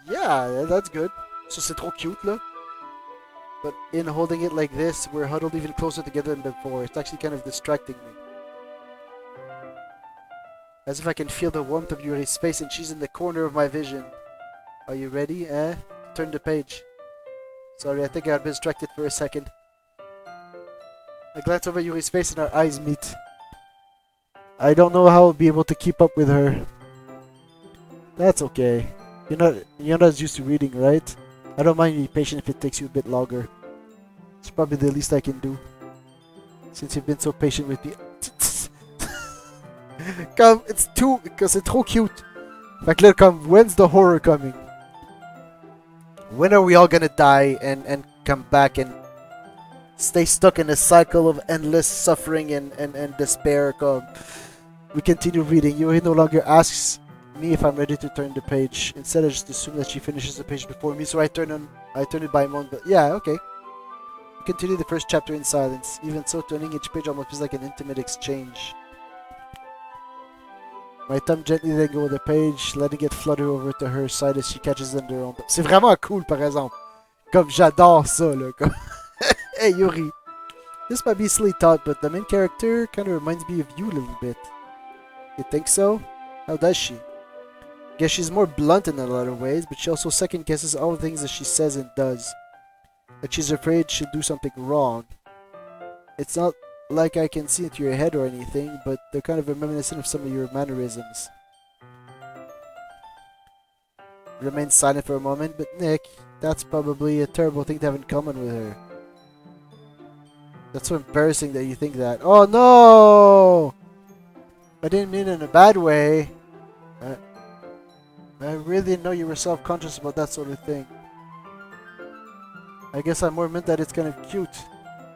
Yeah, that's good. So c'est trop cute, là. But in holding it like this, we're huddled even closer together than before. It's actually kind of distracting me. As if I can feel the warmth of Yuri's face and she's in the corner of my vision. Are you ready, eh? Turn the page. Sorry, I think I got distracted for a second. I glance over Yuri's face and our eyes meet. I don't know how I'll be able to keep up with her. That's okay. You're not as used to reading, right? I don't mind being patient if it takes you a bit longer. It's probably the least I can do. Since you've been so patient with me. Come, because it's trop cute. Fait que là, comme, when's the horror coming? When are we all gonna die and come back and stay stuck in a cycle of endless suffering and despair? Come, we continue reading. Yuri no longer asks me if I'm ready to turn the page. Instead, I just assume that she finishes the page before me, so I turn it by my own. But yeah, okay. We continue the first chapter in silence. Even so, turning each page almost feels like an intimate exchange. My thumb gently let go of the page, letting it flutter over to her side as she catches it under her own. C'est vraiment cool, par exemple. Comme j'adore ça, là. Comme hey, Yuri. This might be a silly thought, but the main character kind of reminds me of you a little bit. You think so? How does she? Guess she's more blunt in a lot of ways, but she also second guesses all the things that she says and does. Like she's afraid she'll do something wrong. It's not like I can see into your head or anything, but they're kind of reminiscent of some of your mannerisms. Remains silent for a moment, but Nick, that's probably a terrible thing to have in common with her. That's so embarrassing that you think that. Oh no! I didn't mean it in a bad way. I really didn't know you were self-conscious about that sort of thing. I guess I more meant that it's kind of cute.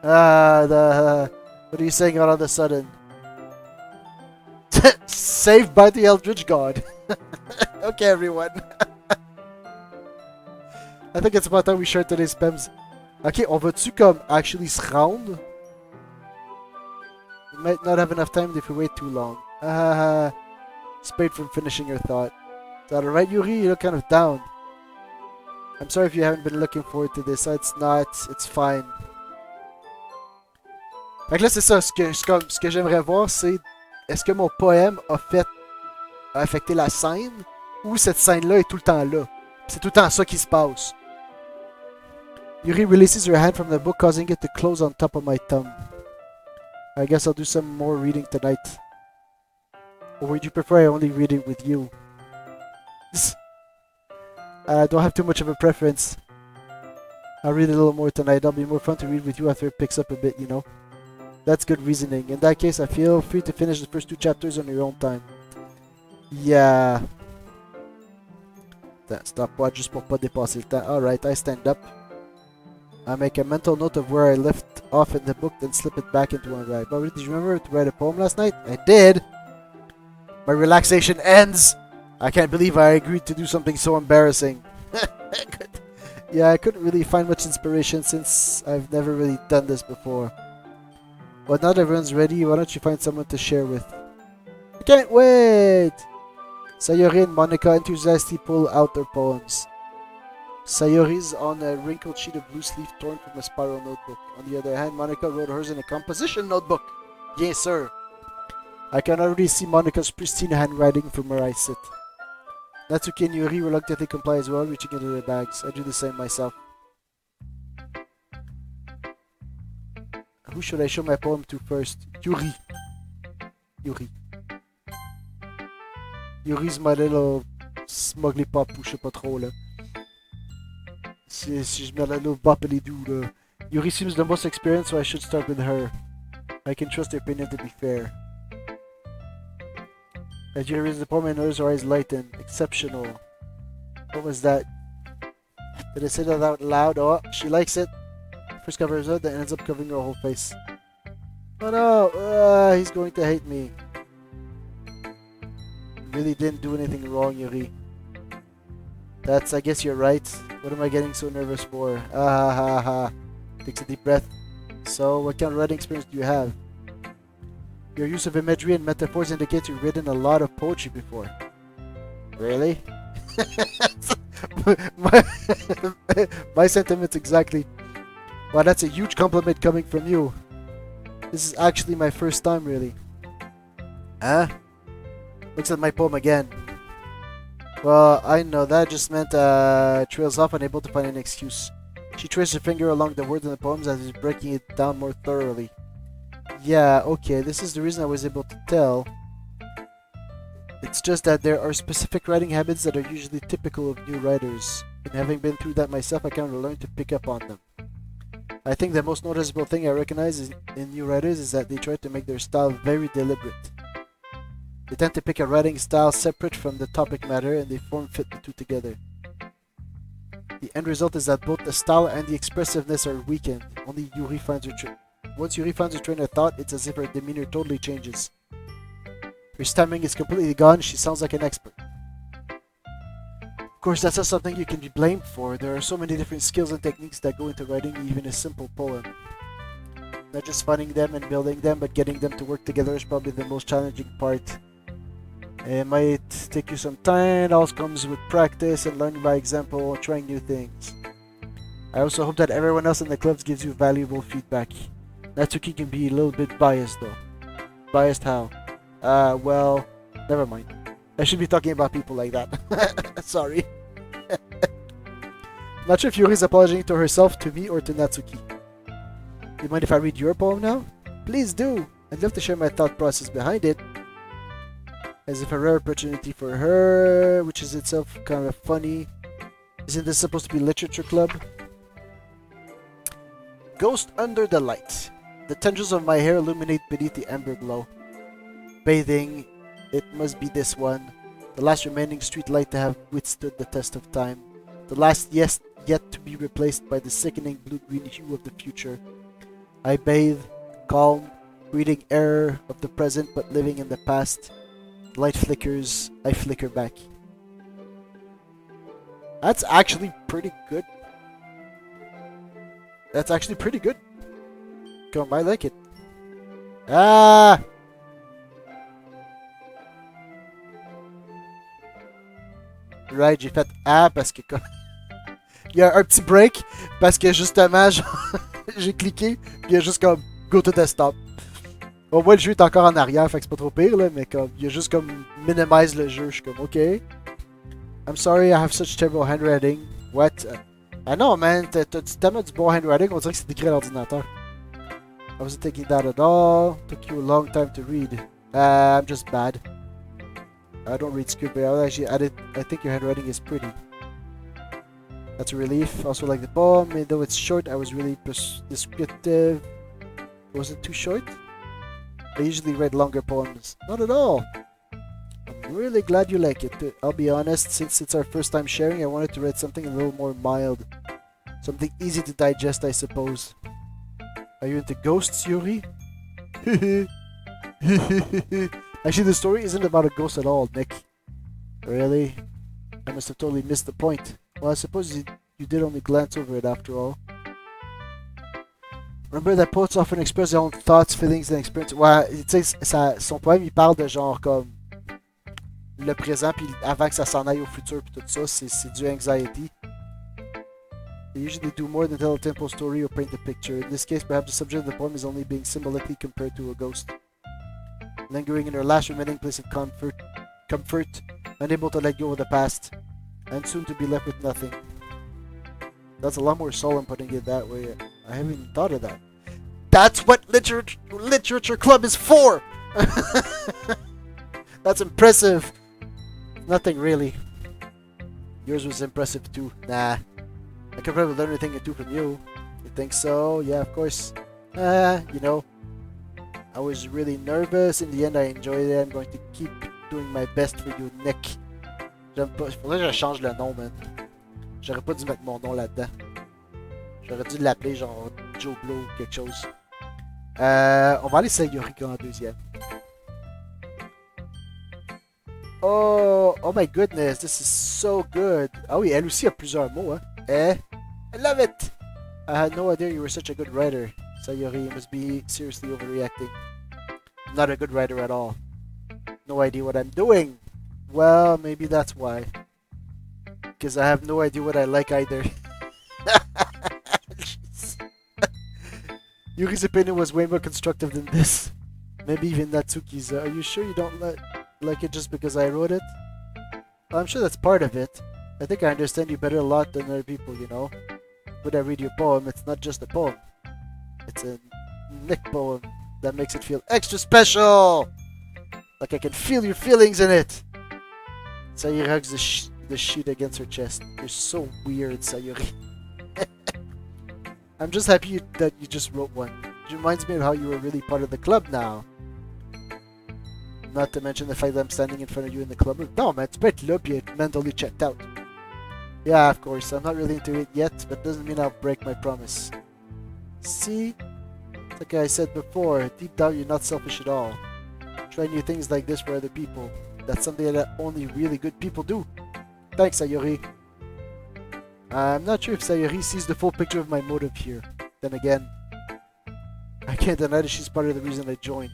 What are you saying all of a sudden? Saved by the Eldritch God. Okay, everyone. I think it's about time we share today's spams. Ok, on va-tu comme actually se rendre? We might not have enough time if we wait too long. Spade from finishing your thought. Is that alright, Yuri? You look kind of down. I'm sorry if you haven't been looking forward to this. It's not. It's fine. Fait que là, c'est ça. Ce que j'aimerais voir, c'est est-ce que mon poème a affecté la scène ou cette scène-là est tout le temps là? C'est tout le temps ça qui se passe. Yuri releases her hand from the book, causing it to close on top of my thumb. I guess I'll do some more reading tonight. Or would you prefer I only read it with you? I don't have too much of a preference. I'll read a little more tonight. It'll be more fun to read with you after it picks up a bit, you know? That's good reasoning. In that case, I feel free to finish the first 2 chapters on your own time. Yeah. Stopwatch juste pour pas dépasser le temps. Alright, I stand up. I make a mental note of where I left off in the book, then slip it back into my bag. But did you remember to write a poem last night? I did! My relaxation ends! I can't believe I agreed to do something so embarrassing. Yeah, I couldn't really find much inspiration since I've never really done this before. But now that everyone's ready, why don't you find someone to share with? I can't wait! Sayori and Monica enthusiastically pull out their poems. Sayori's on a wrinkled sheet of loose leaf torn from a spiral notebook. On the other hand, Monica wrote hers in a composition notebook. Yes, sir. I can already see Monica's pristine handwriting from where I sit. Natsuki and Yuri reluctantly comply as well, reaching into their bags. I do the same myself. Who should I show my poem to first? Yuri. Yuri's my little smugly pop ou je sais pas trop là. Si je mets la little boppity doo là. Yuri seems the most experienced, so I should start with her. I can trust her opinion to be fair. As Yuri reads the poem and her eyes lighten. Exceptional. What was that? Did I say that out loud? Oh, she likes it. First covers her, then ends up covering her whole face. Oh no! He's going to hate me. Really didn't do anything wrong, Yuri. I guess you're right. What am I getting so nervous for? Ah ha ha ha. Takes a deep breath. So, what kind of writing experience do you have? Your use of imagery and metaphors indicates you've written a lot of poetry before. Really? my sentiments exactly. Wow, that's a huge compliment coming from you. This is actually my first time, really. Huh? Looks at my poem again. Well, I know that just meant trails off, unable to find an excuse. She traced her finger along the words in the poems as if breaking it down more thoroughly. Yeah, okay, this is the reason I was able to tell. It's just that there are specific writing habits that are usually typical of new writers. And having been through that myself, I kind of learned to pick up on them. I think the most noticeable thing I recognize in new writers is that they try to make their style very deliberate. They tend to pick a writing style separate from the topic matter and they form-fit the two together. The end result is that both the style and the expressiveness are weakened. Once Yuri finds her train of thought, it's as if her demeanor totally changes. Her stammering is completely gone, she sounds like an expert. Of course, that's not something you can be blamed for. There are so many different skills and techniques that go into writing even a simple poem. Not just finding them and building them, but getting them to work together is probably the most challenging part. It might take you some time, it all comes with practice and learning by example, trying new things. I also hope that everyone else in the clubs gives you valuable feedback. Natsuki can be a little bit biased though. Biased how? Well, never mind. I should be talking about people like that. Sorry. Not sure if Yuri's apologizing to herself, to me, or to Natsuki. Do you mind if I read your poem now? Please do! I'd love to share my thought process behind it. As if a rare opportunity for her, which is itself kind of funny. Isn't this supposed to be literature club? Ghost under the light. The tendrils of my hair illuminate beneath the amber glow. Bathing, it must be this one. The last remaining street light to have withstood the test of time. The last yet to be replaced by the sickening blue-green hue of the future. I bathe, calm, breathing air of the present but living in the past. Light flickers, I flicker back. That's actually pretty good. Come, I like it. Ah! Right, j'ai fait ah parce que comme... Il y a un petit break parce que justement j'ai cliqué puis il y a juste comme go to desktop. Au moins le jeu est encore en arrière, fait que c'est pas trop pire là, mais comme il y a juste comme minimize le jeu, je suis comme ok. I'm sorry I have such terrible handwriting. What? Ah non man, t'as tellement du bon handwriting, on dirait que c'est écrit à l'ordinateur. I wasn't thinking that at all. Took you a long time to read. I'm just bad. I don't read script, but I think your handwriting is pretty. That's a relief. Also like the poem, even though it's short, I was really descriptive. Was it too short? I usually write longer poems. Not at all. I'm really glad you like it. I'll be honest, since it's our first time sharing, I wanted to write something a little more mild. Something easy to digest, I suppose. Are you into ghosts, Yuri? Actually, the story isn't about a ghost at all, Nick. Really? I must have totally missed the point. Well, I suppose you did only glance over it after all. Remember that poets often express their own thoughts, feelings and experiences. Ouais, tu sais, son poème, il parle de genre comme le présent, puis avant que ça s'en aille au futur, puis tout ça, c'est du anxiety. They usually do more than tell a temple story or paint a picture. In this case, perhaps the subject of the poem is only being symbolically compared to a ghost. Lingering in her last remaining place of comfort, unable to let go of the past, and soon to be left with nothing. That's a lot more solemn putting it that way. I haven't even thought of that. That's what literature club is for! That's impressive. Nothing really. Yours was impressive too. Nah. I could probably learn anything or two from you. You think so? Yeah, of course. You know, I was really nervous. In the end, I enjoyed it. I'm going to keep doing my best for you, Nick. J'aime pas. Faudrait que je change le nom, man. J'aurais pas dû mettre mon nom là-dedans. J'aurais dû l'appeler genre Joe Blow ou quelque chose. On va aller Sayori en deuxième. Oh my goodness, this is so good. Ah oui, elle aussi a plusieurs mots, hein. I love it. I had no idea you were such a good writer. Sayori, you must be seriously overreacting. I'm not a good writer at all. No idea what I'm doing. Well, maybe that's why. Because I have no idea what I like either. Yuri's opinion was way more constructive than this. Maybe even Natsuki's. Are you sure you don't like it just because I wrote it? Well, I'm sure that's part of it. I think I understand you better a lot than other people, you know. When I read your poem, it's not just a poem. It's a Nick poem that makes it feel extra special! Like I can feel your feelings in it! Sayori hugs the sheet against her chest. You're so weird, Sayori. I'm just happy that you just wrote one. It reminds me of how you were really part of the club now. Not to mention the fact that I'm standing in front of you in the club room. No, man, tu peux être là puis être mentally checked out. Yeah, of course, I'm not really into it yet, but it doesn't mean I'll break my promise. See? Like I said before, deep down you're not selfish at all. Try new things like this for other people. That's something that only really good people do. Thanks, Sayori. I'm not sure if Sayori sees the full picture of my motive here. Then again, I can't deny that she's part of the reason I joined.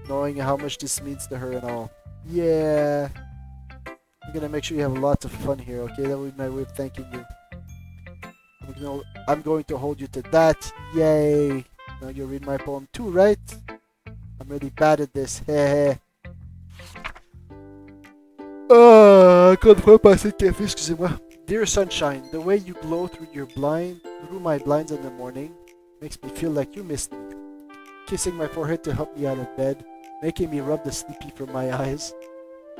Knowing how much this means to her and all. Yeah. I'm gonna make sure you have lots of fun here, okay? That would be my way of thanking you. I'm going to hold you to that. Yay! Now you'll read my poem too, right? I'm really bad at this. Hehe. Encore une fois, pas assez de café, excusez-moi. Dear sunshine, the way you glow through my blinds in the morning, makes me feel like you missed me. Kissing my forehead to help me out of bed, making me rub the sleepy from my eyes.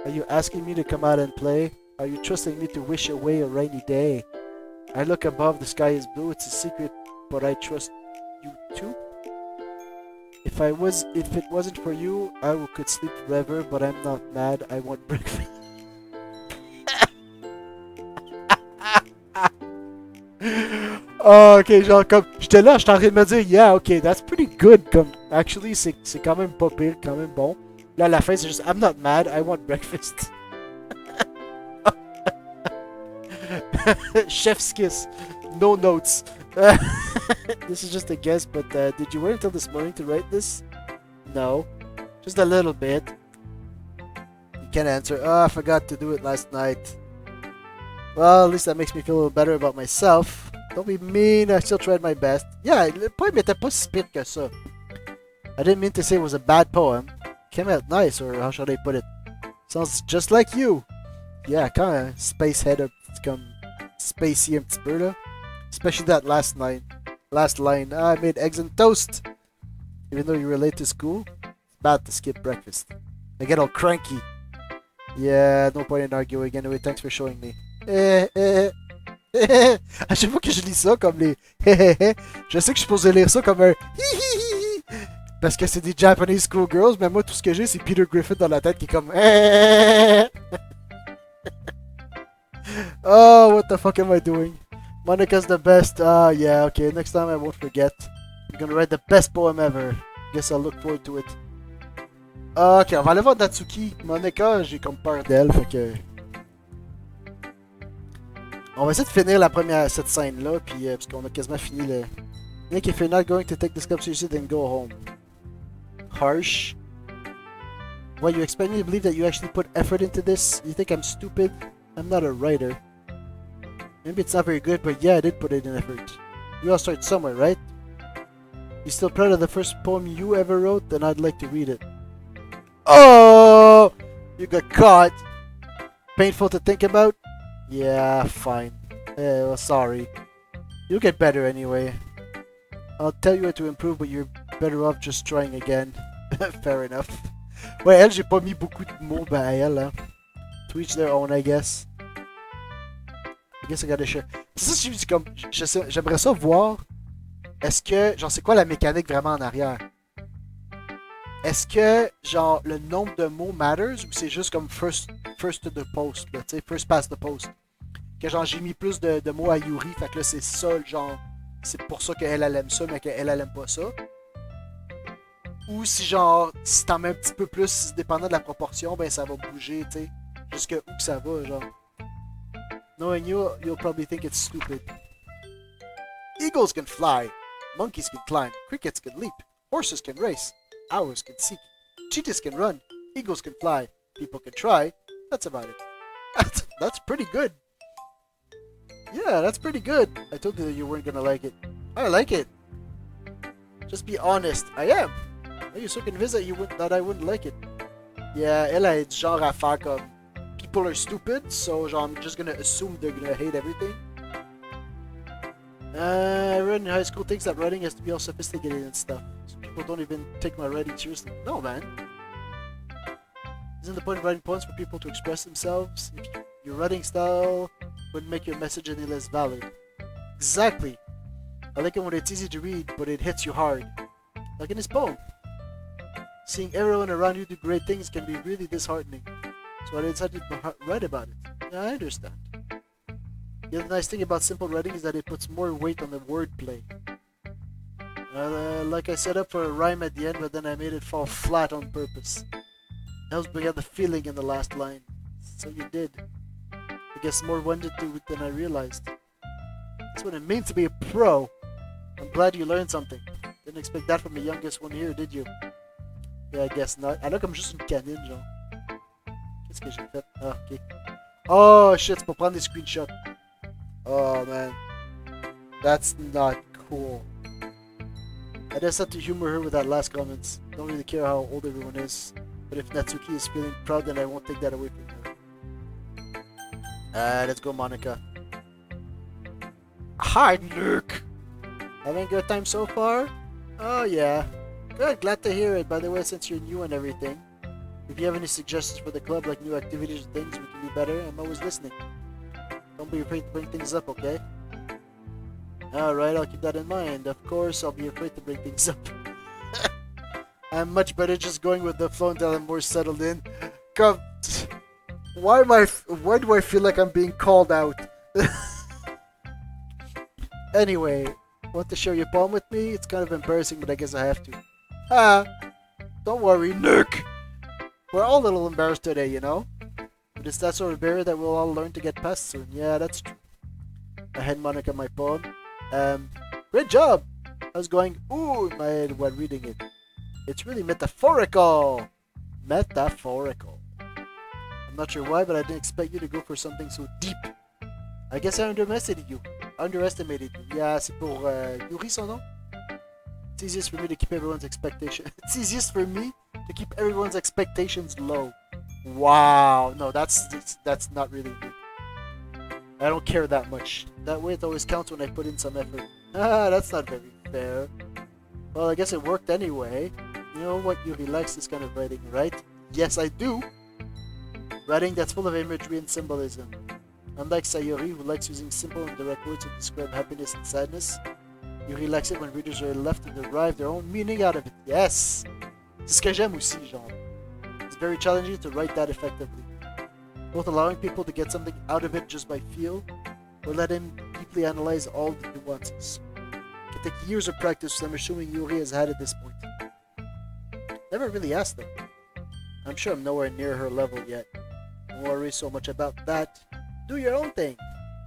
Are you asking me to come out and play? Are you trusting me to wish away a rainy day? I look above, the sky is blue, it's a secret, but I trust you too? If it wasn't for you, I could sleep forever, but I'm not mad, I want breakfast. Oh, ok, genre comme, j'étais là, j'étais en train de me dire, yeah, ok, that's pretty good, comme, actually, c'est quand même pas pire, quand même bon. Là, à la fin, c'est juste, I'm not mad, I want breakfast. Chef's kiss, no notes. This is just a guess, but did you wait until this morning to write this? No, just a little bit. You can't answer, oh, I forgot to do it last night. Well, at least that makes me feel a little better about myself. Don't be mean, I still tried my best. Yeah, le poème était pas si pire que ça. I didn't mean to say it was a bad poem. Came out nice, or how should I put it? Sounds just like you. Yeah, kinda space head up, comme spacey un petit peu là. Especially that last line. I made eggs and toast. Even though you were late to school, it's bad to skip breakfast. I get all cranky. Yeah, no point in arguing. Anyway, thanks for showing me. À chaque fois que je lis ça comme les je sais que je suis supposé lire ça comme un parce que c'est des Japanese schoolgirls, mais moi tout ce que j'ai c'est Peter Griffin dans la tête qui est comme oh, what the fuck am I doing? Monica's the best. Yeah, okay. Next time I won't forget. I'm gonna write the best poem ever. Guess I'll look forward to it. Ok, on va aller voir Natsuki. Monica, j'ai comme peur d'elle, fait que... On va essayer de finir cette scène-là, puis parce qu'on a quasiment fini le... Nick, if you're not going to take this cup seriously, then go home. Harsh. What, you expect me to believe that you actually put effort into this? You think I'm stupid? I'm not a writer. Maybe it's not very good, but yeah, I did put it in effort. We all start somewhere, right? You still proud of the first poem you ever wrote? Then I'd like to read it. Oh! You got caught! Painful to think about? Yeah, fine. Well, sorry. You'll get better anyway. I'll tell you how to improve, but you're better off just trying again. Fair enough. Ouais, elle, j'ai pas mis beaucoup de mots à elle, hein. To each their own, I guess. I guess I gotta share. C'est ça, je dis comme... J'aimerais ça voir... Est-ce que... Genre, c'est quoi la mécanique vraiment en arrière? Est-ce que, genre, le nombre de mots matters ou c'est juste comme first to the post, tu sais, first past the post? Que genre, j'ai mis plus de mots à Yuri, fait que là, c'est ça, genre... C'est pour ça qu'elle, elle aime ça, mais qu'elle, elle aime pas ça. Ou si genre, si t'en mets un petit peu plus, dépendant de la proportion, ben ça va bouger, tu sais. Jusque où que ça va, genre. Knowing you, you'll probably think it's stupid. Eagles can fly. Monkeys can climb. Crickets can leap. Horses can race. Owls can seek. Cheetahs can run. Eagles can fly. People can try. That's about it. That's pretty good. Yeah, that's pretty good. I told you that you weren't gonna like it. I like it. Just be honest. I am. Are you so convinced that I wouldn't like it? Yeah, elle a du genre à faire comme people are stupid, so genre, I'm just gonna assume they're gonna hate everything. Everyone in high school thinks that writing has to be all sophisticated and stuff. So people don't even take my writing seriously. No, man. Isn't the point of writing poems for people to express themselves? If your writing style wouldn't make your message any less valid. Exactly. I like it when it's easy to read, but it hits you hard. Like in this poem. Seeing everyone around you do great things can be really disheartening. So I decided to write about it. Yeah, I understand. The other nice thing about simple writing is that it puts more weight on the wordplay. Like I set up for a rhyme at the end, but then I made it fall flat on purpose. Helps bring out the feeling in the last line. So you did. I guess more went into it than I realized. That's what it means to be a pro. I'm glad you learned something. Didn't expect that from the youngest one here, did you? Yeah, I guess not. Elle a comme juste une canine, genre. Qu'est-ce que j'ai fait? Ah, ok. Oh, shit, c'est pour prendre des screenshots. Oh, man. That's not cool. I just had to humor her with that last comments. Don't really care how old everyone is. But if Natsuki is feeling proud, then I won't take that away from her. Let's go, Monica. Hi, Luke! Having a good time so far? Oh, yeah. Good, glad to hear it. By the way, since you're new and everything, if you have any suggestions for the club, like new activities or things we can do better, I'm always listening. Don't be afraid to bring things up, okay? Alright, I'll keep that in mind. Of course, I'll be afraid to bring things up. I'm much better just going with the flow until I'm more settled in. Come, why do I feel like I'm being called out? Anyway, want to share your poem with me? It's kind of embarrassing, but I guess I have to. Don't worry, Nick. We're all a little embarrassed today, you know? But it's that sort of barrier that we'll all learn to get past soon. Yeah, that's true. I hand Monica my poem. Great job! I was going ooh in my head while reading it. It's really metaphorical! Metaphorical. I'm not sure why, but I didn't expect you to go for something so deep. I guess I underestimated you. Yeah, c'est pour Yuri son nom? It's easiest for me to keep everyone's expectations. It's easiest for me to keep everyone's expectations low. Wow, no, that's not really me. I don't care that much. That way it always counts when I put in some effort. That's not very fair. Well, I guess it worked anyway. You know what? Yuri likes this kind of writing, right? Yes, I do. Writing that's full of imagery and symbolism. Unlike Sayori, who likes using simple and direct words to describe happiness and sadness, Yuri likes it when readers are left to derive their own meaning out of it. Yes! C'est ce que j'aime aussi, genre. It's very challenging to write that effectively. Both allowing people to get something out of it just by feel, or letting deeply analyze all the nuances. It can take years of practice, which I'm assuming Yuri has had at this point. Never really asked though. I'm sure I'm nowhere near her level yet. Don't worry so much about that. Do your own thing.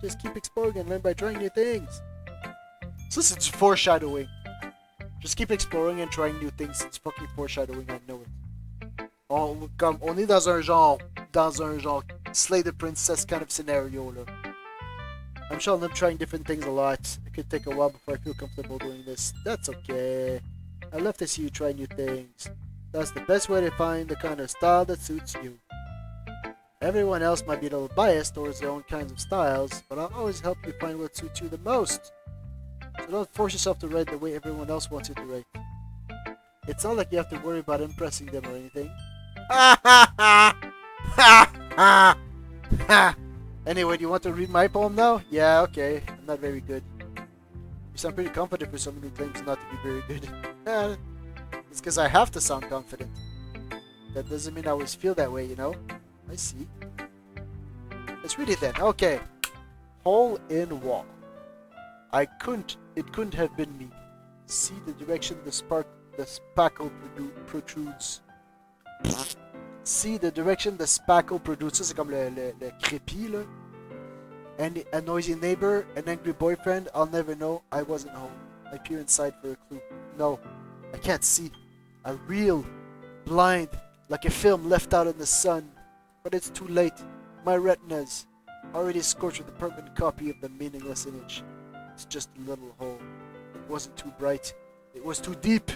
Just keep exploring and learn by trying new things. So this is foreshadowing. Just keep exploring and trying new things. It's fucking foreshadowing, I know it. Comme on est dans un genre Slay the Princess kind of scenario là. I'm sure I'm trying different things a lot. It could take a while before I feel comfortable doing this. That's okay. I love to see you try new things. That's the best way to find the kind of style that suits you. Everyone else might be a little biased towards their own kinds of styles, but I'll always help you find what suits you the most. So don't force yourself to write the way everyone else wants you to write. It's not like you have to worry about impressing them or anything. Anyway, do you want to read my poem now? Yeah, okay. I'm not very good. You sound pretty confident for someone who claims not to be very good. It's because I have to sound confident. That doesn't mean I always feel that way, you know? I see. Let's read it then. Okay. Hole in wall. It couldn't have been me. See the direction the spackle protrudes. See the direction the spackle produces. C'est comme le crépi, là. And a noisy neighbor, an angry boyfriend, I'll never know. I wasn't home. I peer inside for a clue. No, I can't see. I reel, blind, like a film left out in the sun. But it's too late. My retinas, already scorched with a permanent copy of the meaningless image. It's just a little hole. It wasn't too bright. It was too deep,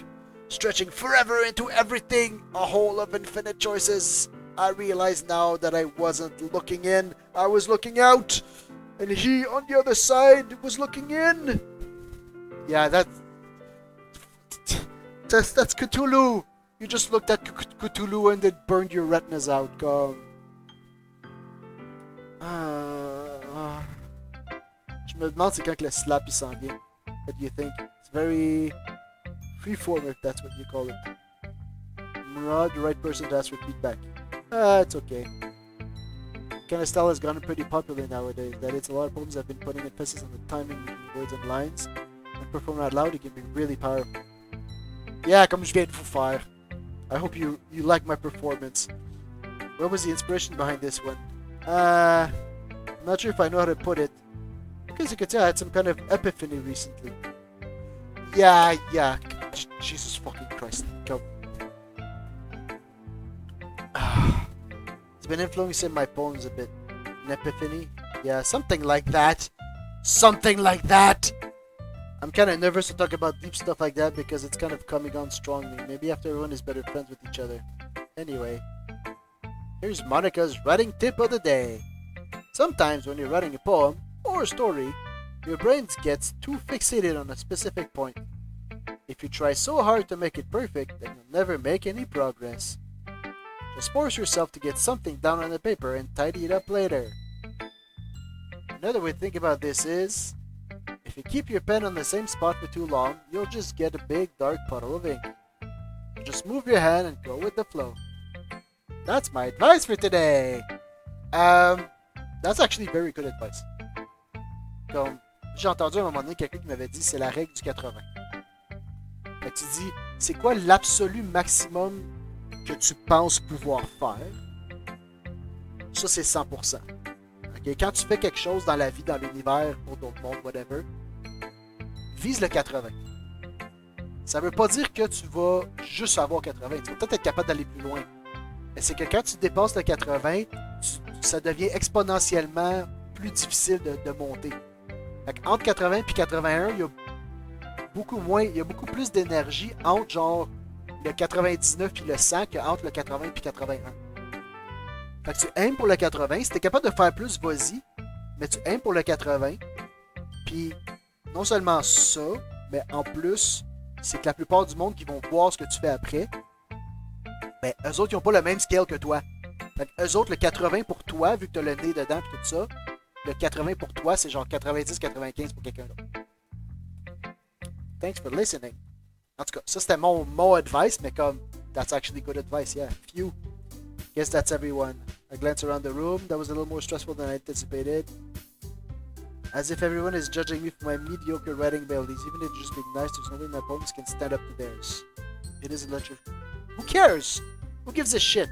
stretching forever into everything. A hole of infinite choices. I realize now that I wasn't looking in. I was looking out. And he on the other side was looking in. Yeah, that's Cthulhu. You just looked at Cthulhu and it burned your retinas out. Je me demande c'est quand que le slap il s'en vient. What do you think? It's very freeform if that's what you call it. I'm not the right person to ask for feedback. It's okay. Kind of style has gotten pretty popular nowadays. That is, a lot of poems have been putting emphasis on the timing between words and lines. When performed out loud, it can be really powerful. Yeah, comme je viens de vous faire. I hope you like my performance. What was the inspiration behind this one? I'm not sure if I know how to put it. Because you could tell I had some kind of epiphany recently. Yeah. Jesus fucking Christ. Go. It's been influencing my poems a bit. An epiphany? Yeah, something like that. Something like that! I'm kind of nervous to talk about deep stuff like that because it's kind of coming on strongly. Maybe after everyone is better friends with each other. Anyway, here's Monica's writing tip of the day. Sometimes when you're writing a poem or a story, your brain gets too fixated on a specific point. If you try so hard to make it perfect, then you'll never make any progress. Just force yourself to get something down on the paper and tidy it up later. Another way to think about this is, if you keep your pen on the same spot for too long, you'll just get a big dark puddle of ink. So just move your hand and go with the flow. That's my advice for today. That's actually very good advice. Comme j'ai entendu à un moment donné quelqu'un qui m'avait dit c'est la règle du 80. Fait que tu dis c'est quoi l'absolu maximum que tu penses pouvoir faire? Ça c'est 100%. Okay? Quand tu fais quelque chose dans la vie, dans l'univers, pour d'autres mondes, whatever, vise le 80. Ça veut pas dire que tu vas juste avoir 80. Tu vas peut-être être capable d'aller plus loin. Mais c'est que quand tu dépasses le 80, ça devient exponentiellement plus difficile de monter. Fait entre 80 et 81, il y a beaucoup plus d'énergie entre genre le 99 et le 100 qu'entre le 80 et 81. Fait que tu aimes pour le 80. Si tu es capable de faire plus, vas-y. Mais tu aimes pour le 80. Puis, non seulement ça, mais en plus, c'est que la plupart du monde qui vont voir ce que tu fais après, ben, eux autres, ils n'ont pas le même scale que toi. Fait que eux autres, le 80 pour toi, vu que tu as le nez dedans et tout ça, le 80 pour toi, c'est genre 90-95 pour quelqu'un d'autre. Thanks for listening. En tout cas, ça c'était mon advice, mais comme, that's actually good advice, yeah. Phew. Guess that's everyone. I glanced around the room. That was a little more stressful than I anticipated. As if everyone is judging me for my mediocre writing abilities. Even if it's just being nice, there's no way my poems can stand up to theirs. It isn't literature. Who cares? Who gives a shit?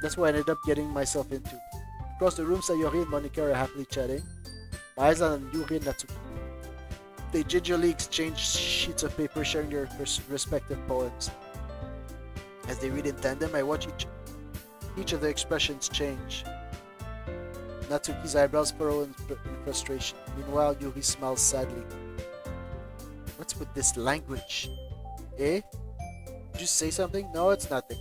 That's what I ended up getting myself into. Across the room, Sayori and Monica are happily chatting. My eyes on Yuri and Natsuki. They gingerly exchange sheets of paper, sharing their respective poems. As they read in tandem, I watch each of their expressions change. Natsuki's eyebrows furrow in frustration. Meanwhile, Yuri smiles sadly. What's with this language? Eh? Did you say something? No, it's nothing.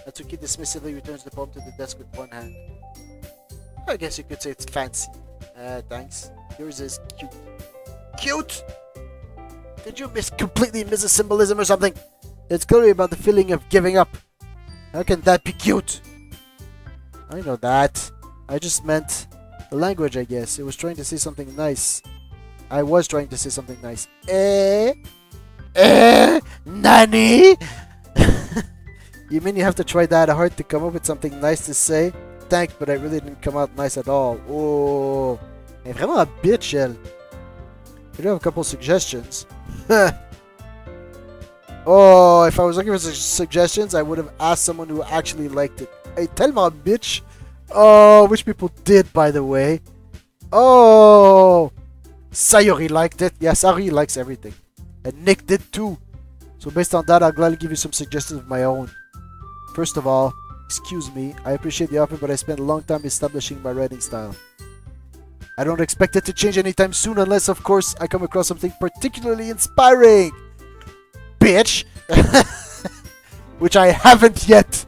Natsuki dismissively returns the poem to the desk with one hand. I guess you could say it's fancy. Thanks. Yours is cute. Cute? Did you completely miss the symbolism or something? It's clearly about the feeling of giving up. How can that be cute? I know that. I just meant the language, I guess. It was trying to say something nice. I was trying to say something nice. Nani? You mean you have to try that hard to come up with something nice to say? Thanks, but I really didn't come out nice at all. Oh, elle est vraiment a bitch, elle. I do have a couple suggestions. Oh, if I was looking for suggestions, I would have asked someone who actually liked it. Hey, tellement bitch. Oh, which people did, by the way. Oh, Sayori liked it. Yeah, Sayori likes everything. And Nick did too. So based on that, I'll gladly give you some suggestions of my own. First of all, excuse me, I appreciate the offer, but I spent a long time establishing my writing style. I don't expect it to change anytime soon unless, of course, I come across something particularly inspiring. Bitch! Which I haven't yet.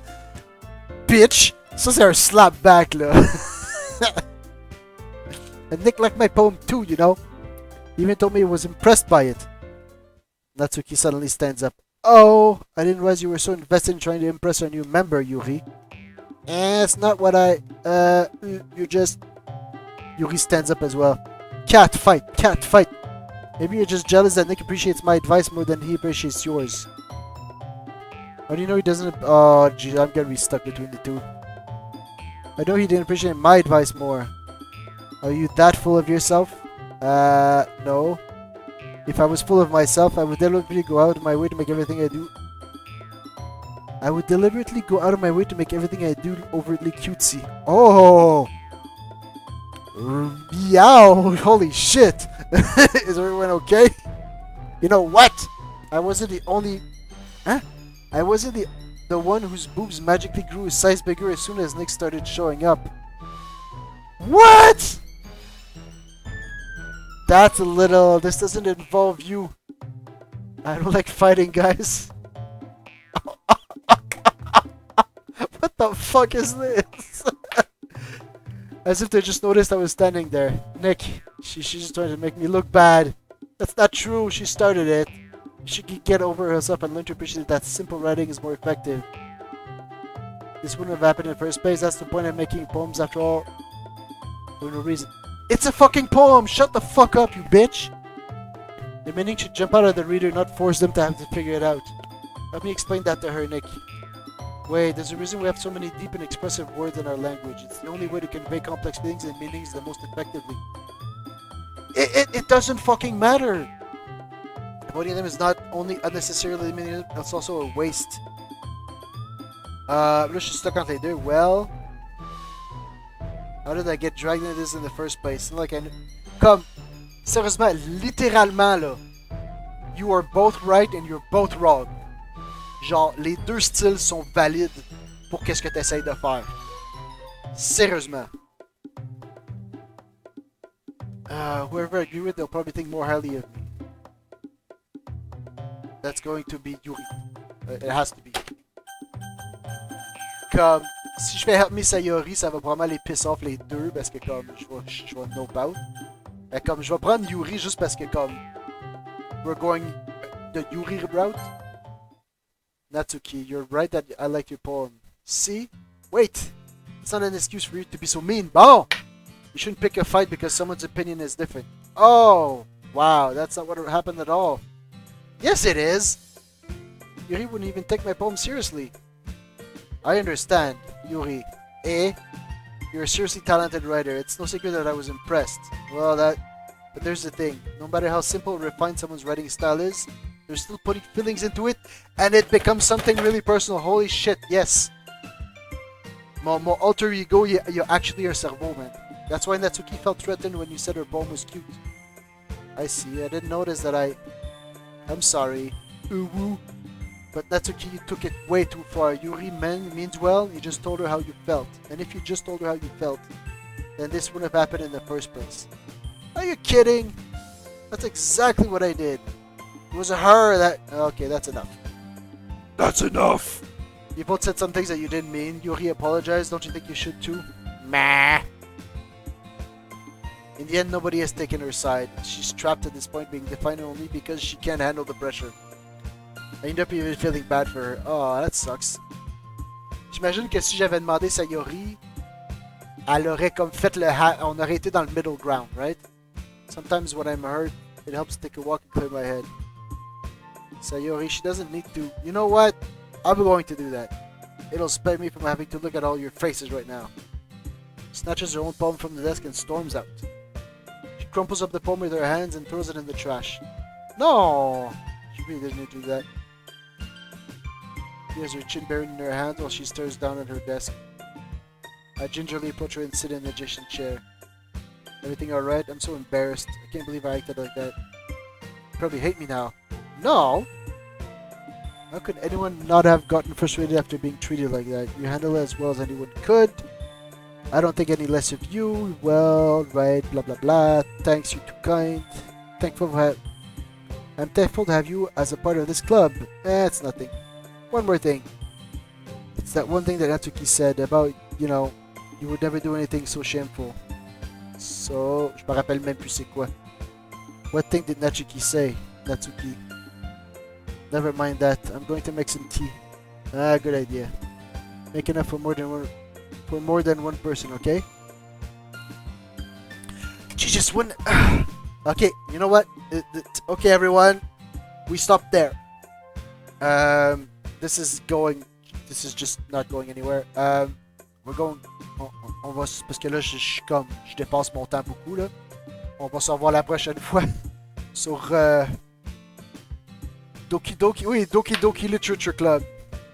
Bitch! Ça c'est un slap back là. And Nick liked my poem too, you know. He even told me he was impressed by it. Natsuki suddenly stands up. Oh, I didn't realize you were so invested in trying to impress our new member, Yuri. It's not what you just... Yuri stands up as well. Cat fight, cat fight. Maybe you're just jealous that Nick appreciates my advice more than he appreciates yours. How do you know he doesn't... Oh, geez, I'm gonna be stuck between the two. I know he didn't appreciate my advice more. Are you that full of yourself? No. If I was full of myself, I would deliberately go out of my way to make everything I do... I would deliberately go out of my way to make everything I do overtly cutesy. Oh! Meow! Holy shit! Is everyone okay? You know what? I wasn't the only... Huh? I wasn't the one whose boobs magically grew a size bigger as soon as Nick started showing up. What? That's a little... This doesn't involve you. I don't like fighting, guys. What the fuck is this? As if they just noticed I was standing there. Nick, she's just trying to make me look bad. That's not true. She started it. She should get over herself and learn to appreciate that simple writing is more effective. This wouldn't have happened in the first place. That's the point of making poems after all. For no reason. It's a fucking poem! Shut the fuck up, you bitch! The meaning should jump out of the reader, not force them to have to figure it out. Let me explain that to her, Nick. Wait, there's a reason we have so many deep and expressive words in our language. It's the only way to convey complex feelings and meanings the most effectively. It doesn't fucking matter! Avoiding them is not only unnecessarily meaningless, it's also a waste. Là, je suis stuck entre les deux. Well... How did I get dragged into this in the first place? Like Comme... Sérieusement, littéralement, là. You are both right and you're both wrong. Genre, les deux styles sont valides pour qu'est-ce que tu essayes de faire. Sérieusement. Whoever I agree with, they'll probably think more highly of me. That's going to be Yuri. It has to be. Comme, si je fais Help Me Sayori, ça va probablement les piss off les deux parce que comme, je vais nope out. Mais comme, je vais prendre Yuri juste parce que comme, we're going the Yuri route. Natsuki, you're right that I like your poem. See? Wait! It's not an excuse for you to be so mean. Bon! You shouldn't pick a fight because someone's opinion is different. Oh! Wow, that's not what happened at all. Yes, it is! Yuri wouldn't even take my poem seriously. I understand, Yuri. Eh? You're a seriously talented writer. It's no secret that I was impressed. Well, but there's the thing. No matter how simple and refined someone's writing style is, they're still putting feelings into it, and it becomes something really personal. Holy shit, yes. Mon alter ego, you actually are cerveau, man. That's why Natsuki felt threatened when you said her poem was cute. I see. I didn't notice that I'm sorry. Ooh. But Natsuki, you took it way too far. Yuri means well, you just told her how you felt. And if you just told her how you felt, then this wouldn't have happened in the first place. Are you kidding? That's exactly what I did. It was her that... Okay, that's enough. That's enough! You both said some things that you didn't mean. Yuri apologized. Don't you think you should too? Meh. In the end, nobody has taken her side. She's trapped at this point, being defined only because she can't handle the pressure. I end up even feeling bad for her. Oh, that sucks. J'imagine que si j'avais demandé Sayori, elle aurait comme fait le on aurait été dans le middle ground, right? Sometimes when I'm hurt, it helps to take a walk and clear my head. Sayori, she doesn't need to. You know what? I'm going to do that. It'll spare me from having to look at all your faces right now. Snatches her own poem from the desk and storms out. She crumples up the poem with her hands and throws it in the trash. No! She really didn't need to do that. She has her chin buried in her hands while she stares down at her desk. I gingerly approach her and sit in the adjacent chair. Everything alright? I'm so embarrassed. I can't believe I acted like that. You probably hate me now. No! How could anyone not have gotten frustrated after being treated like that? You handle it as well as anyone could. I don't think any less of you. Well, right, blah blah blah. Thanks, you're too kind. I'm thankful to have you as a part of this club. It's nothing. One more thing. It's that one thing that Natsuki said about, you would never do anything so shameful. So, je me rappelle même plus c'est quoi. What thing did Natsuki say? Natsuki. Never mind that. I'm going to make some tea. Good idea. Make enough for more than one person, okay? She just wouldn't... Okay, you know what? Okay, everyone. We stopped there. This is just not going anywhere. We're going... On va... Parce que là, je dépasse mon temps beaucoup, là. On va se revoir la prochaine fois. Sur... Doki Doki Literature Club.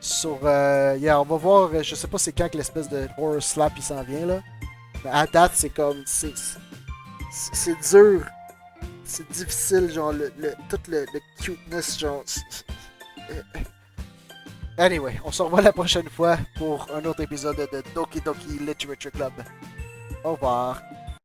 Sur... on va voir... Je sais pas c'est quand que l'espèce de horror slap il s'en vient, là. Mais à date, c'est comme... C'est dur. C'est difficile, genre, tout le cuteness, genre... Anyway, on se revoit la prochaine fois pour un autre épisode de Doki Doki Literature Club. Au revoir.